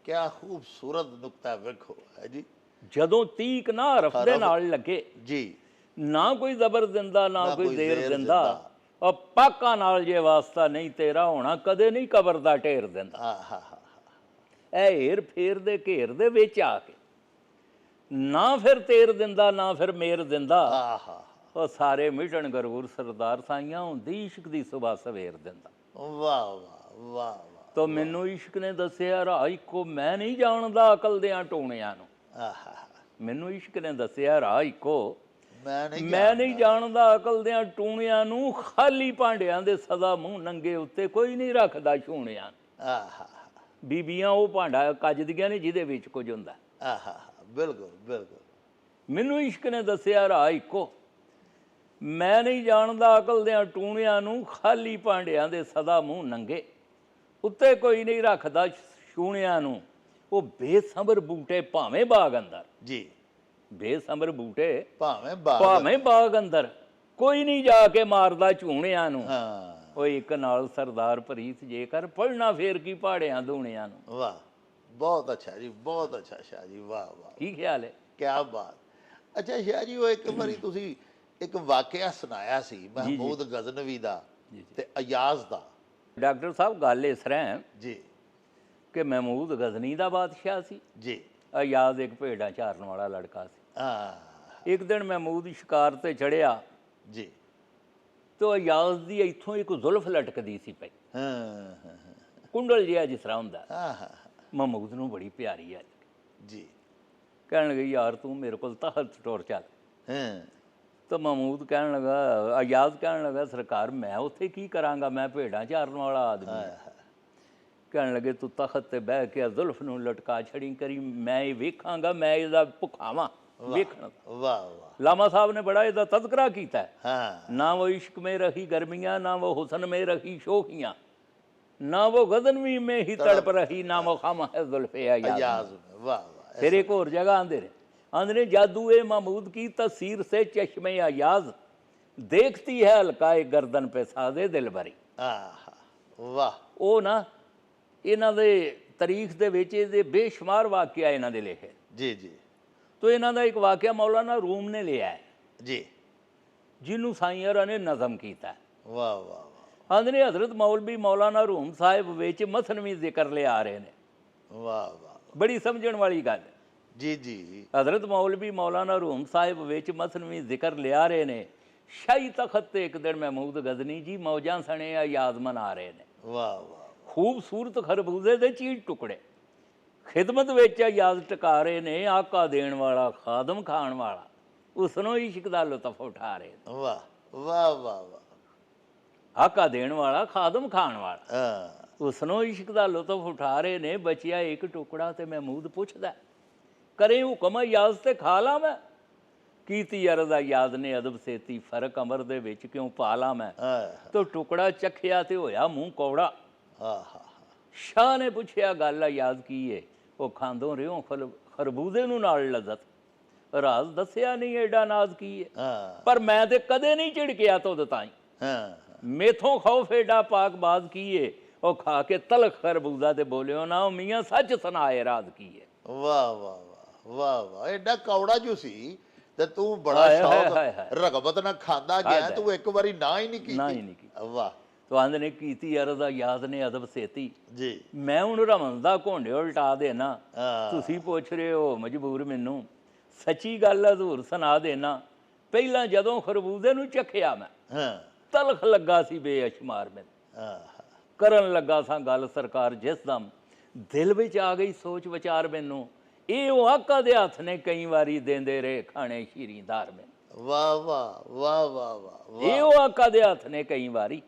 ਕਿਆ ਖੂਬਸੂਰਤ ਨੁਕਤਾ ਵੇਖੋ ਹੈ ਜੀ। ਜਦੋਂ ਤੀਕ ਨਾ ਹਰਫ ਦੇ ਨਾਲ ਲੱਗੇ, ਜੀ ਨਾ ਕੋਈ ਜ਼ਬਰ ਦਿੰਦਾ ਨਾ ਕੋਈ ਜ਼ੇਰ ਦਿੰਦਾ। ਉਹ ਪਾਕਾਂ ਨਾਲ ਜੇ ਵਾਸਤਾ ਨਹੀਂ ਤੇਰਾ ਹੋਣਾ, ਕਦੇ ਨਹੀਂ ਕਬਰ ਦਾ ਢੇਰ ਦਿੰਦਾ। ਆਹਾ ਇਹ ਹੀਰ ਫੇਰ ਦੇ ਘੇਰ ਦੇ ਵਿੱਚ ਆ ਕੇ ਨਾ ਫਿਰ ਤੇਰ ਦਿੰਦਾ ਨਾ ਫਿਰ ਮੇਰ ਦਿੰਦਾ। ਆਹਾ ਉਹ ਸਾਰੇ ਮਿਟਣ ਗਰੂਰ ਸਰਦਾਰ ਸਾਈਆਂ ਹੁੰਦੀ ਇਸ਼ਕ ਦੀ ਸੁਬਾ ਸਵੇਰ ਦਿੰਦਾ। ਵਾਹ ਵਾਹ ਵਾਹ ਵਾਹ ਤੋ ਮੈਨੂੰ ਇਸ਼ਕ ਨੇ ਦੱਸਿਆ ਰਾਹ ਇੱਕੋ, ਮੈਂ ਨਹੀਂ ਜਾਣਦਾ ਅਕਲ ਦਿਆਂ ਟੂਣਿਆਂ ਨੂੰ। ਆਹਾ ਮੈਨੂੰ ਇਸ਼ਕ ਨੇ ਦੱਸਿਆ ਰਾਹ ਇੱਕੋ, ਮੈਂ ਨਹੀਂ ਜਾਣਦਾ ਅਕਲ ਦਿਆਂ ਟੂਣਿਆਂ ਨੂੰ। ਖਾਲੀ ਭਾਂਡਿਆਂ ਦੇ ਸਦਾ ਮੂੰਹ ਨੰਗੇ ਉੱਤੇ, ਕੋਈ ਨਹੀਂ ਰੱਖਦਾ ਛੂਣਿਆਂ। ਆਹਾ ਬੀਬੀਆਂ ਉਹ ਭਾਂਡਾ ਕੱਜਦੀਆਂ ਨੇ ਜਿਹਦੇ ਵਿੱਚ ਕੁਝ ਹੁੰਦਾ। ਆਹਾ ਬਿਲਕੁਲ ਬਿਲਕੁਲ ਮੈਨੂੰ ਇਸ਼ਕ ਨੇ ਦੱਸਿਆ ਰਾਹ ਇੱਕੋ, ਮੈਂ ਨਹੀਂ ਜਾਣਦਾ ਅਕਲ ਦਿਆਂ ਟੂਣਿਆਂ ਨੂੰ। ਖਾਲੀ ਭਾਂਡਿਆਂ ਦੇ ਸਦਾ ਮੂੰਹ ਨੰਗੇ ਉੱਤੇ, ਕੋਈ ਨਹੀਂ ਰੱਖਦਾ ਛੂਣਿਆਂ ਨੂੰ। ਉਹ ਬੇਸਬਰ ਬੂਟੇ ਭਾਵੇਂ ਬਾਗ ਅੰਦਰ, ਜੀ ਬੇਸਬਰ ਬੂਟੇ ਭਾਵੇਂ ਬਾਗ ਅੰਦਰ, ਕੋਈ ਨਹੀਂ ਜਾ ਕੇ ਮਾਰਦਾ ਝੂਣਿਆਂ ਨੂੰ। ਹਾਂ ਉਹ ਇੱਕ ਨਾਲ ਸਰਦਾਰ ਪ੍ਰੀਤ ਜੇਕਰ ਪੜਨਾ ਫੇਰ ਕੀ ਪਹਾੜਿਆਂ ਦੂਣਿਆਂ ਨੂੰ। ਵਾਹ ਬਹੁਤ ਅੱਛਾ ਜੀ, ਬਹੁਤ ਅੱਛਾ ਸ਼ਾਹ ਜੀ, ਵਾਹ ਵਾਹ ਕੀ ਖਿਆਲ ਹੈ? ਕਿਆ ਬਾਤ। ਅੱਛਾ ਸ਼ਾਹ ਜੀ, ਉਹ ਇੱਕ ਵਾਰੀ ਤੁਸੀਂ ਇੱਕ ਵਾਕਿਆ ਸੁਣਾਇਆ ਸੀ ਮਹਿਮੂਦ ਗਜ਼ਨਵੀ ਦਾ ਤੇ ਅਯਾਜ਼ ਦਾ। ਡਾਕਟਰ ਸਾਹਿਬ ਗੱਲ ਇਸ ਤਰ੍ਹਾਂ ਹੈ ਜੀ ਕਿ ਮਹਿਮੂਦ ਗਜ਼ਨੀ ਦਾ ਬਾਦਸ਼ਾਹ ਸੀ, ਜੀ ਅਯਾਜ਼ ਇੱਕ ਭੇਡਾਂ ਚਾਰਨ ਵਾਲਾ ਲੜਕਾ ਸੀ। ਹਾਂ ਇੱਕ ਦਿਨ ਮਹਿਮੂਦ ਸ਼ਿਕਾਰ ਤੇ ਚੜਿਆ ਜੀ ਤੇ ਅਯਾਜ਼ ਦੀ ਇੱਥੋਂ ਇੱਕ ਜ਼ੁਲਫ ਲਟਕਦੀ ਸੀ ਪਈ, ਹਾਂ ਕੁੰਡਲ ਜਿਹਾ ਜਿਸ ਤਰ੍ਹਾਂ ਹੁੰਦਾ। ਹਾਂ ਹਾਂ ਮਹਿਮੂਦ ਨੂੰ ਬੜੀ ਪਿਆਰੀ ਆ। ਜੀ ਕਹਿਣ ਲੱਗੇ ਯਾਰ ਤੂੰ ਮੇਰੇ ਕੋਲ ਤਖਤ ਟੁਰ ਚੱਲ। ਹਾਂ ਤਾਂ ਮਹਿਮੂਦ ਕਹਿਣ ਲੱਗਾ, ਅਯਾਜ਼ ਕਹਿਣ ਲੱਗਾ ਸਰਕਾਰ ਮੈਂ ਉੱਥੇ ਕੀ ਕਰਾਂਗਾ, ਮੈਂ ਭੇਡਾਂ ਚਾਰਨ ਵਾਲਾ ਆਦਮੀ। ਕਹਿਣ ਲੱਗੇ ਤੂੰ ਤਖਤ ਤੇ ਬਹਿ ਕੇ ਜ਼ੁਲਫ ਨੂੰ ਲਟਕਾ ਛੜੀ ਕਰੀ, ਮੈਂ ਇਹ ਵੇਖਾਂਗਾ, ਮੈਂ ਇਹਦਾ ਭੁੱਖਾਵਾਂ ਵੇਖਣ। ਵਾਹ ਵਾਹ ਲਾਮਾ ਸਾਹਿਬ ਨੇ ਬੜਾ ਇਹਦਾ ਤਜ਼ਕਰਾ ਕੀਤਾ ਹੈ। ਹਾਂ ਨਾ ਉਹ ਇਸ਼ਕ में रही गर्मियाँ, ना वो हुस्न में रही शोखियाँ, ना वो गजनवी में ही तड़प रही, ना वो खामा है जुल्फ़े अयाज़। अयाज़ में वाह वाह फिर एक और जगह आंदे जादुए महमूद की तस्वीर से चश्मे अयाज़, देखती है हल्काए गर्दन पे सादे दिल भरी। ਆਹ ਵਾਹ ਉਹ ਨਾ ਇਹਨਾਂ ਦੇ ਤਾਰੀਖ ਦੇ ਵਿੱਚ ਇਹਦੇ ਬੇਸ਼ੁਮਾਰ ਵਾਕਿਆ ਇਹਨਾਂ ਦੇ ਲਿਖੇ। ਜੀ ਜੀ ਤੋ ਇਹਨਾਂ ਦਾ ਇੱਕ ਵਾਕਿਆ ਮੌਲਾਨਾ ਰੂਮ ਨੇ ਲਿਆ ਹੈ, ਜੀ ਜਿਹਨੂੰ ਸਾਈਂ ਨੇ ਨਜ਼ਮ ਕੀਤਾ। ਵਾਹ ਵਾਹ ਵਾਹ ਆਂਦੇ ਨੇ ਹਜ਼ਰਤ ਮੌਲਵੀ ਮੌਲਾਨਾ ਰੂਮ ਸਾਹਿਬ ਵਿੱਚ ਮਸਨਵੀ ਜ਼ਿਕਰ ਲਿਆ ਰਹੇ ਨੇ। ਵਾਹ ਵਾਹ ਬੜੀ ਸਮਝਣ ਵਾਲੀ ਗੱਲ ਹੈ। ਜੀ ਜੀ ਹਜ਼ਰਤ ਮੌਲਵੀ ਮੌਲਾਨਾ ਰੂਮ ਸਾਹਿਬ ਵਿੱਚ ਮਸਨਵੀ ਜ਼ਿਕਰ ਲਿਆ ਰਹੇ ਨੇ। ਸ਼ਾਹੀ ਤਖਤ ਤੇ ਇੱਕ ਦਿਨ ਮਹਿਮੂਦ ਗਜ਼ਨੀ ਜੀ ਮੌਜਾਂ ਸਣੇ ਅਯਾਜ਼ ਮਨਾ ਰਹੇ ਨੇ। ਵਾਹ ਵਾਹ ਖੂਬਸੂਰਤ ਖਰਬੂਜ਼ੇ ਦੇ ਚੀਜ਼ ਟੁਕੜੇ ਖਿਦਮਤ ਵਿੱਚ ਅਯਾਜ਼ ਟਕਾ ਰਹੇ ਨੇ। ਆਕਾ ਦੇਣ ਵਾਲਾ ਖਾਦਮ ਖਾਣ ਵਾਲਾ, ਉਸ ਨੂੰ ਇਸ਼ਕ ਦਾ ਲੁਤਫ ਉਠਾ ਰਹੇ ਨੇ। ਵਾਹ ਵਾਹ ਵਾਹ ਵਾਹ ਆਕਾ ਦੇਣ ਵਾਲਾ ਖਾਦਮ ਖਾਣ ਵਾਲਾ, ਹਾਂ ਉਸ ਨੂੰ ਇਸ਼ਕ ਦਾ ਲੁਤਫ ਉਠਾ ਰਹੇ ਨੇ। ਬਚਿਆ ਇੱਕ ਟੁਕੜਾ ਤੇ ਮਹਿਮੂਦ ਪੁੱਛਦਾ, ਕਰੇ ਹੁਕਮ ਅਯਾਜ਼ ਤੇ ਖਾ ਲਾ ਮੈਂ। ਕੀਤੀ ਅਰਜ਼ ਅਯਾਜ਼ ਨੇ ਅਦਬ ਸੇਤੀ, ਫਰਕ ਅਮਰ ਦੇ ਵਿੱਚ ਕਿਉਂ ਪਾ ਲਾ ਮੈਂ। ਤੋ ਟੁਕੜਾ ਚੱਖਿਆ ਤੇ ਹੋਇਆ ਮੂੰਹ ਕੌੜਾ। ਆਹਾ ਸ਼ਾਹ ਨੇ ਪੁੱਛਿਆ ਗੱਲ ਆ ਯਾਦ ਕੀ ਏ? ਉਹ ਖਾਂਦੋਂ ਰਿਓ ਖਰਬੂਜ਼ੇ ਨੂੰ ਨਾਲ ਲੱਜ਼ਤ, ਰਾਜ਼ ਦੱਸਿਆ ਨਹੀਂ ਐਡਾ ਨਾਜ਼ ਕੀ ਏ। ਹਾਂ ਪਰ ਮੈਂ ਤੇ ਕਦੇ ਨਹੀਂ ਝਿੜਕਿਆ ਤੁਧ ਤਾਈਂ, ਹਾਂ ਮੇਥੋਂ ਖੌਫ ਐਡਾ ਪਾਕਬਾਜ਼ ਕੀ ਏ। ਉਹ ਖਾ ਕੇ ਤਲਖ ਖਰਬੂਜ਼ਾ ਤੇ ਬੋਲਿਓ ਨਾ, ਉਹ ਮੀਆਂ ਸੱਚ ਸੁਣਾਏ ਰਾਜ਼ ਕੀ ਏ। ਵਾਹ ਵਾਹ ਵਾਹ ਵਾਹ ਵਾਹ, ਐਡਾ ਕੌੜਾ ਜੂ ਸੀ ਤੇ ਤੂੰ ਬੜਾ ਹਾਏ ਹਾਏ ਸ਼ੌਕ ਹਾਏ ਹਾਏ। ਰਗਬਤ ਨਾਲ ਖਾਂਦਾ ਗਿਆ, ਤੂੰ ਇੱਕ ਵਾਰੀ ਨਾ ਹੀ ਨਹੀਂ ਨਾ ਹੀ ਕੀਤੀ। ਨਹੀਂ ਕੀਤੀ। ਵਾਹ ਤੁਹਾਂਦੇ ਨੇ ਕੀਤੀ ਅਰਜ਼ਾ ਯਾਦ ਨੇ ਅਦਬ ਸੇਤੀ, ਜੀ ਮੈਂ ਹੁਣ ਰਮਨ ਦਾ ਘੋਂਡੇ ਉਲਟਾ ਦੇਣਾ। ਹਾਂ। ਤੁਸੀਂ ਪੁੱਛ ਰਹੇ ਹੋ ਮਜਬੂਰ ਮੈਨੂੰ, ਸੱਚੀ ਗੱਲ ਹਜ਼ੂਰ ਸੁਣਾ ਦੇਣਾ। ਪਹਿਲਾਂ ਜਦੋਂ ਖਰਬੂਜ਼ੇ ਨੂੰ ਚੱਖਿਆ ਮੈਂ, ਹਾਂ ਤਲਖ ਲੱਗਾ ਸੀ ਬੇਅਸ਼ਮਾਰ ਮੈਨੂੰ। ਹਾਂ ਕਰਨ ਲੱਗਾ ਸਾਂ ਗੱਲ ਸਰਕਾਰ ਜਿਸ ਦਮ, ਦਿਲ ਵਿੱਚ ਆ ਗਈ ਸੋਚ ਵਿਚਾਰ ਮੈਨੂੰ, ਇਹ ਉਹ ਆਕਾ ਦੇ ਹੱਥ ਨੇ ਕਈ ਵਾਰੀ ਦੇਂਦੇ ਰਹੇ ਖਾਣੇ ਸ਼ੀਰੀਂਦਾਰ ਮੈਨੂੰ। ਵਾਹ ਵਾਹ ਵਾਹ ਵਾਹ ਵਾਹ ਇਹ ਉਹ ਆਕਾ ਦੇ ਹੱਥ ਨੇ ਕਈ ਵਾਰੀ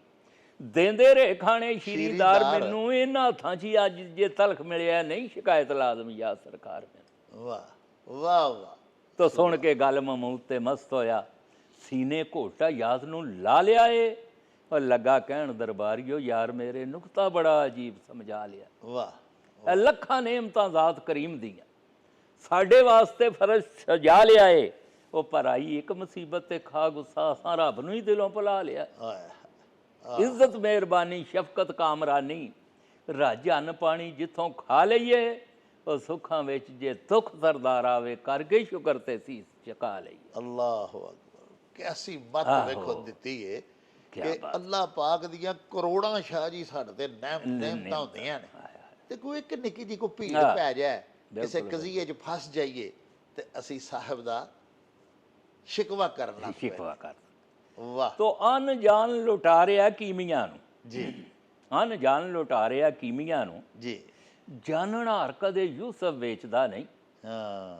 ਦੇਂਦੇ ਰਹੇ ਖਾਣੇ ਸ਼ੀਰੀਂਦਾਰ ਸ਼ੀਰੀਂਦਾਰ। ਮੈਨੂੰ। ਇਹਨਾਂ ਹੱਥਾਂ 'ਚ ਹੀ ਅੱਜ ਜੇ ਤਲਖ ਮਿਲਿਆ, ਨਹੀਂ ਸ਼ਿਕਾਇਤ ਲਾਜ਼ਮ ਯਾ ਸਰਕਾਰ ਮੈਨੂੰ। ਵਾਹ ਵਾਹ ਵਾਹ। ਤੋ ਸੁਣ ਕੇ ਗੱਲ ਮਮੂਦ ਤੇ ਮਸਤ ਹੋਇਆ, ਸੀਨੇ ਘੋਟਾ ਯਾਦ ਨੂੰ ਲਾ ਲਿਆ ਏ। ਉਹ ਲੱਗਾ ਕਹਿਣ ਦਰਬਾਰੀਓ, ਯਾਰ ਮੇਰੇ ਨੁਕਤਾ ਬੜਾ ਅਜੀਬ ਸਮਝਾ ਲਿਆ। ਵਾਹ ਇਹ ਲੱਖਾਂ ਨੇਮਤਾਂ ਜ਼ਾਤ ਕਰੀਮ ਦੀਆਂ ਸਾਡੇ ਵਾਸਤੇ ਫਰਜ਼ ਸਜਾ ਲਿਆ ਏ। ਉਹ ਪਰ ਆਈ ਇੱਕ ਮੁਸੀਬਤ ਤੇ ਖਾ ਗੁੱਸਾ, ਅਸਾਂ ਰੱਬ ਨੂੰ ਹੀ ਦਿਲੋਂ ਭੁਲਾ ਲਿਆ। ਆਏ ਇੱਜ਼ਤ ਮਿਹਰਬਾਨੀ ਸ਼ਫਕਤ ਕਾਮਰਾਨੀ, ਰੱਜ ਅੰਨ ਪਾਣੀ ਜਿੱਥੋਂ ਖਾ ਲਈਏ। ਉਹ ਸੁੱਖਾਂ ਵਿੱਚ ਜੇ ਦੁੱਖ ਸਰਦਾਰ ਆਵੇ, ਕਰਕੇ ਸ਼ੁਕਰ ਤੇ ਸੀਸ ਝੁਕਾ ਲਈਏ। ਅੱਲਾਹੁ ਅਕਬਰ, ਕੈਸੀ ਮੱਤ ਆਹੋ। ਵੇਖੋ ਦਿੱਤੀ ਏ ਕਿਆ ਕਿ ਬਾਤ। ਅੱਲਾਹ ਪਾਕ ਦੀਆਂ ਕਰੋੜਾਂ ਸ਼ਾਹ ਜੀ ਸਾਡੇ ਤੇ ਨਹਿਮਤਾਂ ਹੁੰਦੀਆਂ ਨੇ, ਤੇ ਕੋਈ ਇੱਕ ਨਿੱਕੀ ਜਿਹੀ ਕੋਈ ਭੀੜ ਹਾਂ, ਪੈ ਜਾਏ, ਕਿਸੇ ਬਿਲਕੁਲ। ਕਜ਼ੀਏ 'ਚ ਫਸ ਜਾਈਏ, ਤੇ ਅਸੀਂ ਸਾਹਿਬ ਦਾ ਸ਼ਿਕਵਾ ਕਰਨ ਲੱਗ ਪਏ। ਸ਼ਿਕਵਾ ਕਰ ਵਾਹ ਤੋ ਅਨ ਜਾਨ ਲੁਟਾਰਿਆ ਕੀਮੀਆਂ ਨੂੰ, ਜੀ ਅਨ ਜਾਨ ਲੁਟਾਰਿਆ ਕੀਮੀਆਂ ਨੂੰ, ਜੀ ਜਾਨਣ ਹਾਰ ਕਦੇ ਯੂਸਫ ਵੇਚਦਾ ਨਹੀਂ। ਹਾਂ